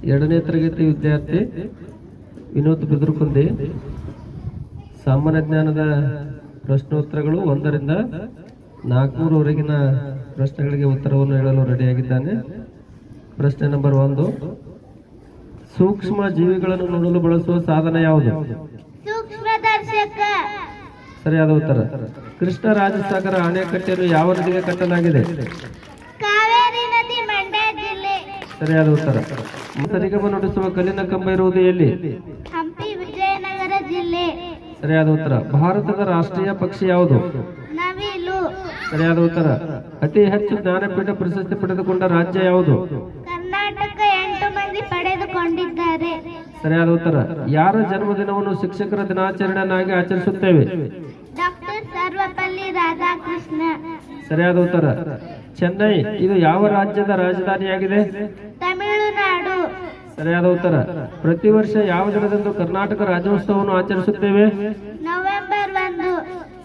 ಎರಡನೇ ತರಗತಿ ವಿದ್ಯಾರ್ಥಿ ವಿನೋದ್ ಬಿದ್ರಕುಂದಿ. ಸಾಮಾನ್ಯ ಜ್ಞಾನದ ಪ್ರಶ್ನೋತ್ತರಗಳು 1 ರಿಂದ 400ವರೆಗಿನ ಪ್ರಶ್ನೆಗಳಿಗೆ ಉತ್ತರವನ್ನು ಹೇಳಲು ರೆಡಿಯಾಗಿದ್ದಾನೆ. ಪ್ರಶ್ನೆ ನಂಬರ್ 1, ಸೂಕ್ಷ್ಮ ಜೀವಿಗಳನ್ನು ನೋಡಲು ಬಳಸುವ ಸಾಧನ ಯಾವುದು? ಸೂಕ್ಷ್ಮದರ್ಶಕ. ಸರಿಯಾದ ಉತ್ತರ. ಕೃಷ್ಣರಾಜಸಾಗರ ಅಣೆಕಟ್ಟೆಯನ್ನು ಯಾವ ನದಿಗೆ ಕಟ್ಟಲಾಗಿದೆ? ಕಾವೇರಿ ನದಿ, ಮಂಡ್ಯ ಜಿಲ್ಲೆ. ಸರಿಯಾದ ಉತ್ತರ. ಸರಿಗಮ ನುಡಿಸುವ ಕಲ್ಲಿನ ಕಂಬ ಇರುವುದು ಎಲ್ಲಿ? ಹಂಪಿ, ವಿಜಯನಗರ ಜಿಲ್ಲೆ. ಸರಿಯಾದ ಉತ್ತರ. ಭಾರತದ ರಾಷ್ಟ್ರೀಯ ಪಕ್ಷಿ ಯಾವುದು? ನವಿಲು. ಸರಿಯಾದ ಉತ್ತರ. ಅತಿ ಹೆಚ್ಚು ಜ್ಞಾನಪೀಠ ಪ್ರಶಸ್ತಿ ಪಡೆದುಕೊಂಡ ರಾಜ್ಯ ಯಾವುದು? ಕರ್ನಾಟಕ 8 ಮಂದಿ ಪಡೆದುಕೊಂಡಿದ್ದಾರೆ. ಸರಿಯಾದ ಉತ್ತರ. ಯಾರ ಜನ್ಮದಿನವನ್ನು ಶಿಕ್ಷಕರ ದಿನಾಚರಣೆಯನ್ನಾಗಿ ಆಚರಿಸುತ್ತೇವೆ? ಡಾಕ್ಟರ್ ಸರ್ವಪಲ್ಲಿ ರಾಧಾಕೃಷ್ಣ. ಸರಿಯಾದ ಉತ್ತರ. ಚೆನ್ನೈ ಇದು ಯಾವ ರಾಜ್ಯದ ರಾಜಧಾನಿಯಾಗಿದೆ? ತಮಿಳುನಾಡು. ಸರಿಯಾದ ಉತ್ತರ. ಪ್ರತಿ ವರ್ಷ ಯಾವ ದಿನದಂದು ಕರ್ನಾಟಕ ರಾಜ್ಯೋತ್ಸವವನ್ನು ಆಚರಿಸುತ್ತೇವೆ? ನವೆಂಬರ್ 1.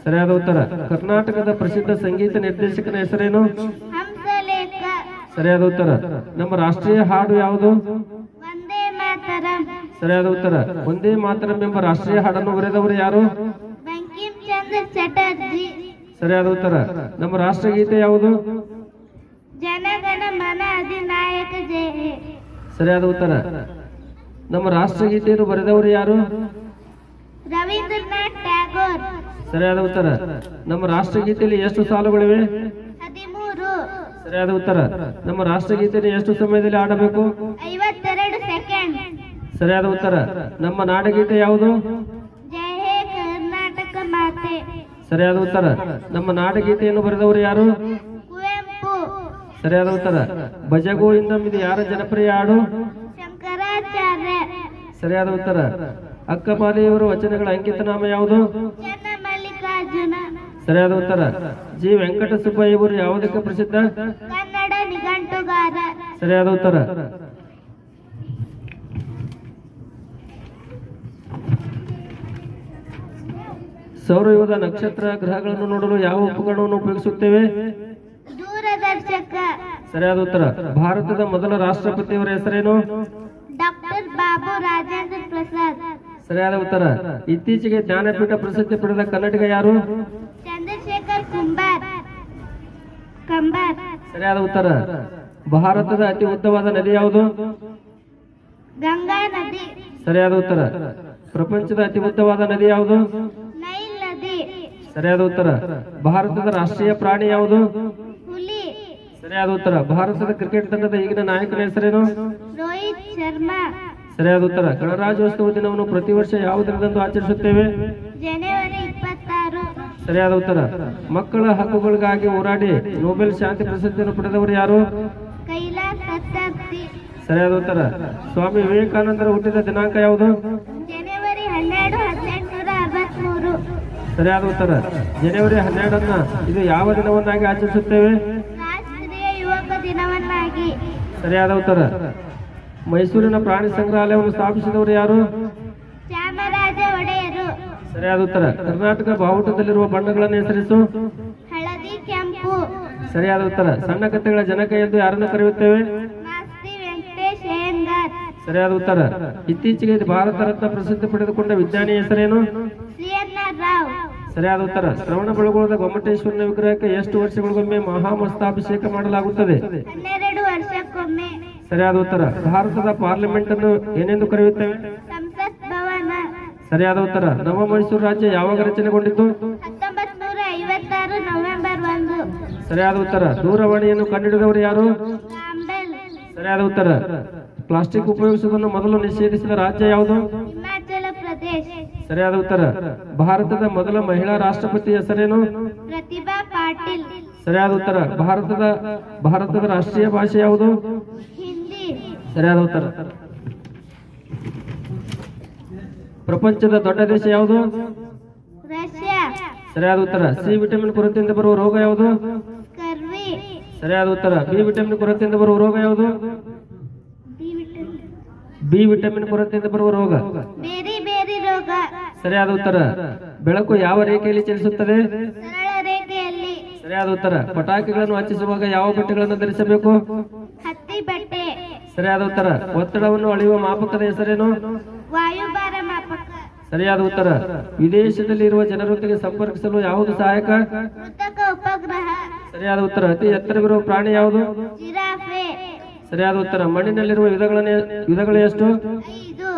ಸರಿಯಾದ ಉತ್ತರ. ಕರ್ನಾಟಕದ ಪ್ರಸಿದ್ಧ ಸಂಗೀತ ನಿರ್ದೇಶಕನ ಹೆಸರೇನು? ಹಂಸಲೇಖ. ಸರಿಯಾದ ಉತ್ತರ. ನಮ್ಮ ರಾಷ್ಟ್ರೀಯ ಹಾಡು ಯಾವುದು? ವಂದೇ ಮಾತರಂ. ಸರಿಯಾದ ಉತ್ತರ. ಒಂದೇ ಮಾತರಂ ಎಂಬ ರಾಷ್ಟ್ರೀಯ ಹಾಡನ್ನು ಬರೆದವರು ಯಾರು? ಬಂಕಿಂ ಚಂದ್ರ ಚಟರ್ಜಿ. ಸರಿಯಾದ ಉತ್ತರ. ನಮ್ಮ ರಾಷ್ಟ್ರಗೀತೆ ಯಾವುದು? ಜನಗಣ ಮನ ಅಧಿನಾಯಕ ಜಯ ಹೇ. ಸರಿಯಾದ ಉತ್ತರ. ನಮ್ಮ ರಾಷ್ಟ್ರಗೀತೆಯನ್ನು ಬರೆದವರು ಯಾರು? ರವೀಂದ್ರನಾಥ್ ಟ್ಯಾಗೋರ್. ಸರಿಯಾದ ಉತ್ತರ. ನಮ್ಮ ರಾಷ್ಟ್ರಗೀತೆಯಲ್ಲಿ ಎಷ್ಟು ಸಾಲುಗಳಿವೆ? 13. ಸರಿಯಾದ ಉತ್ತರ. ನಮ್ಮ ರಾಷ್ಟ್ರಗೀತೆಯನ್ನು ಎಷ್ಟು ಸಮಯದಲ್ಲಿ ಆಡಬೇಕು? 52 ಸೆಕೆಂಡ್. ಸರಿಯಾದ ಉತ್ತರ. ನಮ್ಮ ನಾಡಗೀತೆ ಯಾವುದು? ಜಯ ಹೇ ಕರ್ನಾಟಕ ಮಾತೆ. ಸರಿಯಾದ ಉತ್ತರ. ನಮ್ಮ ನಾಡಗೀತೆಯನ್ನು ಬರೆದವರು ಯಾರು? ಕುವೆಂಪು. ಸರಿಯಾದ ಉತ್ತರ. ಭಜಗೋ ಇಂದಂ ಇದು ಯಾರ ಜನಪ್ರಿಯ ಹಾಡು? ಶಂಕರಾಚಾರ್ಯ. ಸರಿಯಾದ ಉತ್ತರ. ಅಕ್ಕಮಾಲಿಯವರ ವಚನಗಳ ಅಂಕಿತನಾಮ ಯಾವುದು? ಚೆನ್ನ ಮಲ್ಲಿಕಾರ್ಜುನ. ಸರಿಯಾದ ಉತ್ತರ. ಜಿ ವೆಂಕಟಸುಬ್ಬಯ್ಯ ಇವರು ಯಾವುದಕ್ಕೆ ಪ್ರಸಿದ್ಧ? ಕನ್ನಡ ನಿಘಂಟುಗಾರ. ಸರಿಯಾದ ಉತ್ತರ. ಸೌರಯುಗದ ನಕ್ಷತ್ರ ಗ್ರಹಗಳನ್ನು ನೋಡಲು ಯಾವ ಉಪಕರಣವನ್ನು ಉಪಯೋಗಿಸುತ್ತೇವೆ? ದೂರದರ್ಶಕ. ಸರಿಯಾದ ಉತ್ತರ. ಭಾರತದ ಮೊದಲ ರಾಷ್ಟ್ರಪತಿಯವರ ಹೆಸರೇನು? ಡಾಕ್ಟರ್ ಬಾಬು ರಾಜೇಂದ್ರ ಪ್ರಸಾದ್. ಸರಿಯಾದ ಉತ್ತರ. ಇತ್ತೀಚೆಗೆ ಜ್ಞಾನಪೀಠ ಪ್ರಶಸ್ತಿ ಪಡೆದ ಕನ್ನಡಿಗ ಯಾರು? ಚಂದ್ರಶೇಖರ್ ಕಂಬಾರ್. ಸರಿಯಾದ ಉತ್ತರ. ಭಾರತದ ಅತಿ ಉದ್ದವಾದ ನದಿ ಯಾವುದು? ಗಂಗಾ ನದಿ. ಸರಿಯಾದ ಉತ್ತರ. ಪ್ರಪಂಚದ ಅತಿ ಉದ್ದವಾದ ನದಿ ಯಾವುದು? ನೈಲ್ ನದಿ. ಸರಿಯಾದ ಉತ್ತರ. ಭಾರತದ ರಾಷ್ಟ್ರೀಯ ಪ್ರಾಣಿ ಯಾವುದು? ಹುಲಿ. ಸರಿಯಾದ ಉತ್ತರ. ಭಾರತದ ಕ್ರಿಕೆಟ್ ತಂಡದ ಈಗಿನ ನಾಯಕನ ಹೆಸರೇನು? ರೋಹಿತ್ ಶರ್ಮಾ. ಸರಿಯಾದ ಉತ್ತರ. ಗಣರಾಜ್ಯೋತ್ಸವ ದಿನವನ್ನು ಪ್ರತಿ ವರ್ಷ ಯಾವ ದಿನದಂದು ಆಚರಿಸುತ್ತೇವೆ? ಜನವರಿ 26. ಸರಿಯಾದ ಉತ್ತರ. ಮಕ್ಕಳ ಹಕ್ಕುಗಳಿಗಾಗಿ ಹೋರಾಡಿ ನೊಬೆಲ್ ಶಾಂತಿ ಪ್ರಶಸ್ತಿಯನ್ನು ಪಡೆದವರು ಯಾರು? ಕೈಲಾಸ್ ಸತ್ಯಾರ್ಥಿ. ಸರಿಯಾದ ಉತ್ತರ. ಸ್ವಾಮಿ ವಿವೇಕಾನಂದರ ಹುಟ್ಟಿದ ದಿನಾಂಕ ಯಾವುದು? ಜನವರಿ 12, 1863. ಸರಿಯಾದ ಉತ್ತರ. ಜನವರಿ 12 ಇದು ಯಾವ ದಿನವನ್ನಾಗಿ ಆಚರಿಸುತ್ತೇವೆ? ರಾಷ್ಟ್ರೀಯ ಯುವಕ ದಿನವನ್ನಾಗಿ. ಸರಿಯಾದ ಉತ್ತರ. ಮೈಸೂರಿನ ಪ್ರಾಣಿ ಸಂಗ್ರಹಾಲಯವನ್ನು ಸ್ಥಾಪಿಸಿದವರು ಯಾರು? ಚಾಮರಾಜ ಒಡೆಯರು. ಸರಿಯಾದ ಉತ್ತರ. ಕರ್ನಾಟಕ ಬಾವುಟದಲ್ಲಿರುವ ಬಣ್ಣಗಳನ್ನು ಹೆಸರಿಸು. ಹಳದಿ, ಕೆಂಪು. ಸರಿಯಾದ ಉತ್ತರ. ಸಣ್ಣ ಕಥೆಗಳ ಜನಕ ಎಂದು ಯಾರನ್ನು ಕರೆಯುತ್ತೇವೆ? ಮಾಸ್ತಿ ವೆಂಕಟೇಶ್ ಅಯ್ಯಂಗಾರ್. ಸರಿಯಾದ ಉತ್ತರ. ಇತ್ತೀಚೆಗೆ ಭಾರತ ರತ್ನ ಪ್ರಸಿದ್ಧಿ ಪಡೆದುಕೊಂಡ ವಿಜ್ಞಾನಿ ಹೆಸರೇನು? CNR ರಾವ್. ಸರಿಯಾದ ಉತ್ತರ. ಶ್ರವಣಬೆಳಗೊಳದ ಗೊಮ್ಮಟೇಶ್ವರನ ವಿಗ್ರಹಕ್ಕೆ ಎಷ್ಟು ವರ್ಷಗಳಿಗೊಮ್ಮೆ ಮಹಾಮಸ್ತಾಭಿಷೇಕ ಮಾಡಲಾಗುತ್ತದೆ? 12 ವರ್ಷಕ್ಕೊಮ್ಮೆ. ಸರಿಯಾದ ಉತ್ತರ. ಭಾರತದ ಪಾರ್ಲಿಮೆಂಟ್ ಅನ್ನು ಏನೆಂದು ಕರೆಯುತ್ತೇವೆ? ಸಂಸತ್ ಭವನ. ಸರಿಯಾದ ಉತ್ತರ. ನವ ಮೈಸೂರು ರಾಜ್ಯ ಯಾವಾಗ ರಚನೆಗೊಂಡಿತು? 1956 ನವೆಂಬರ್ 1. ಸರಿಯಾದ ಉತ್ತರ. ದೂರವಾಣಿಯನ್ನು ಕಂಡುಹಿಡಿದವರು ಯಾರು? ಕಾಂಬೆಲ್. ಸರಿಯಾದ ಉತ್ತರ. ಪ್ಲಾಸ್ಟಿಕ್ ಉಪಯೋಗಿಸುವುದನ್ನು ಮೊದಲು ನಿಷೇಧಿಸಿದ ರಾಜ್ಯ ಯಾವುದು? ಹಿಮಾಚಲ ಪ್ರದೇಶ್. ಸರಿಯಾದ ಉತ್ತರ. ಭಾರತದ ಮೊದಲ ಮಹಿಳಾ ರಾಷ್ಟ್ರಪತಿ ಹೆಸರೇನು? ಪ್ರತಿಭಾ ಪಾಟೀಲ್. ಸರಿಯಾದ ಉತ್ತರ. ಭಾರತದ ರಾಷ್ಟ್ರೀಯ ಭಾಷೆ ಯಾವುದು? ಹಿಂದಿ. ಸರಿಯಾದ ಉತ್ತರ. ಪ್ರಪಂಚದ ದೊಡ್ಡ ದೇಶ ಯಾವುದು? ರಷ್ಯಾ. ಸರಿಯಾದ ಉತ್ತರ. ಸಿ ವಿಟಮಿನ್ ಕೊರತೆಯಿಂದ ಬರುವ ರೋಗ ಯಾವುದು? ಕರ್ವಿ. ಸರಿಯಾದ ಉತ್ತರ. ಬಿ ವಿಟಮಿನ್ ಕೊರತೆಯಿಂದ ಬರುವ ರೋಗ ಯಾವುದು? ಬಿ ವಿಟಮಿನ್ ಕೊರತೆಯಿಂದ ಬರುವ ರೋಗ ಬೇರೆ ಬೇರೆ ರೋಗ. ಸರಿಯಾದ ಉತ್ತರ. ಬೆಳಕು ಯಾವ ರೇಖೆಯಲ್ಲಿ ಚಲಿಸುತ್ತದೆ? ಸರಳ ರೇಖೆಯಲ್ಲಿ. ಸರಿಯಾದ ಉತ್ತರ. ಪಟಾಕಿಗಳನ್ನು ಹಚ್ಚಿಸುವಾಗ ಯಾವ ಬಟ್ಟೆಗಳನ್ನು ಧರಿಸಬೇಕು? ಹತ್ತಿ ಬಟ್ಟೆ. ಸರಿಯಾದ ಉತ್ತರ. ಒತ್ತಡವನ್ನು ಅಳೆಯುವ ಮಾಪಕದ ಹೆಸರೇನು? ವಾಯುಭಾರ ಮಾಪಕ. ಸರಿಯಾದ ಉತ್ತರ. ವಿದೇಶದಲ್ಲಿ ಇರುವ ಜನರೊಂದಿಗೆ ಸಂಪರ್ಕಿಸಲು ಯಾವುದು ಸಹಾಯಕ? ಕೃತಕ ಉಪಗ್ರಹ. ಸರಿಯಾದ ಉತ್ತರ. ಅತಿ ಎತ್ತರವಿರುವ ಪ್ರಾಣಿ ಯಾವುದು? ಜಿರಾಫೆ. ಸರಿಯಾದ ಉತ್ತರ. ಮಣ್ಣಿನಲ್ಲಿರುವ ವಿಧಗಳು ಎಷ್ಟು? 5.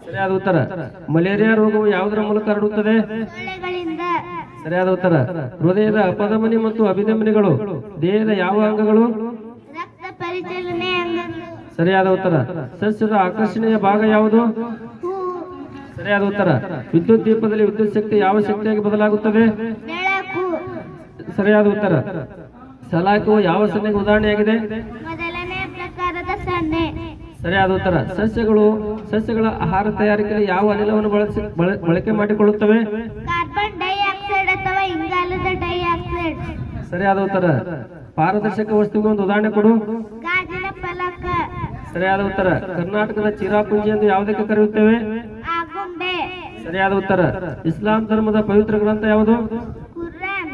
ಸರಿಯಾದ ಉತ್ತರ. ಮಲೇರಿಯಾ ರೋಗವು ಯಾವುದರ ಮೂಲಕ ಹರಡುತ್ತದೆ? ಸೊಳ್ಳೆಗಳಿಂದ. ಸರಿಯಾದ ಉತ್ತರ. ಹೃದಯದ ಅಪಧಮನಿ ಮತ್ತು ಅಭಿಧಮನಿಗಳು ದೇಹದ ಯಾವ ಅಂಗಗಳು? ರಕ್ತ ಪರಿಚಲನೆ ಅಂಗಗಳು. ಸರಿಯಾದ ಉತ್ತರ. ಸಸ್ಯದ ಆಕರ್ಷಣೆಯ ಭಾಗ ಯಾವುದು? ಹೂ. ಸರಿಯಾದ ಉತ್ತರ. ವಿದ್ಯುತ್ ದೀಪದಲ್ಲಿ ವಿದ್ಯುತ್ ಶಕ್ತಿ ಯಾವ ಶಕ್ತಿಯಾಗಿ ಬದಲಾಗುತ್ತದೆ? ಬೆಳಕು. ಸರಿಯಾದ ಉತ್ತರ. ಸಲಾಕೆಯು ಯಾವ ಸನ್ನೆಗೆ ಉದಾಹರಣೆಯಾಗಿದೆ? ಮೊದಲನೇ ಪ್ರಕಾರದ ಸನ್ನೆ. ಸರಿಯಾದ ಉತ್ತರ. ಸಸ್ಯಗಳ ಆಹಾರ ತಯಾರಿಕೆಯಲ್ಲಿ ಯಾವ ಅನಿಲವನ್ನು ಬಳಕೆ ಮಾಡಿಕೊಳ್ಳುತ್ತವೆ? ಕಾರ್ಬನ್ ಡೈಆಕ್ಸೈಡ್ ಅಥವಾ ಇಂಗಾಲದ ಡೈಆಕ್ಸೈಡ್. ಸರಿಯಾದ ಉತ್ತರ. ಪಾರದರ್ಶಕ ವಸ್ತುವಿಗೆ ಒಂದು ಉದಾಹರಣೆ ಕೊಡು. ಗಾಜಿನ ಫಲಕ. ಸರಿಯಾದ ಉತ್ತರ. ಕರ್ನಾಟಕದ ಚಿರಾಪುಂಜಿ ಎಂದು ಯಾವುದಕ್ಕೆ ಕರೆಯುತ್ತೇವೆ? ಆಗುಂಬೆ. ಸರಿಯಾದ ಉತ್ತರ. ಇಸ್ಲಾಂ ಧರ್ಮದ ಪವಿತ್ರ ಗ್ರಂಥ ಯಾವುದು? ಕುರಾನ್.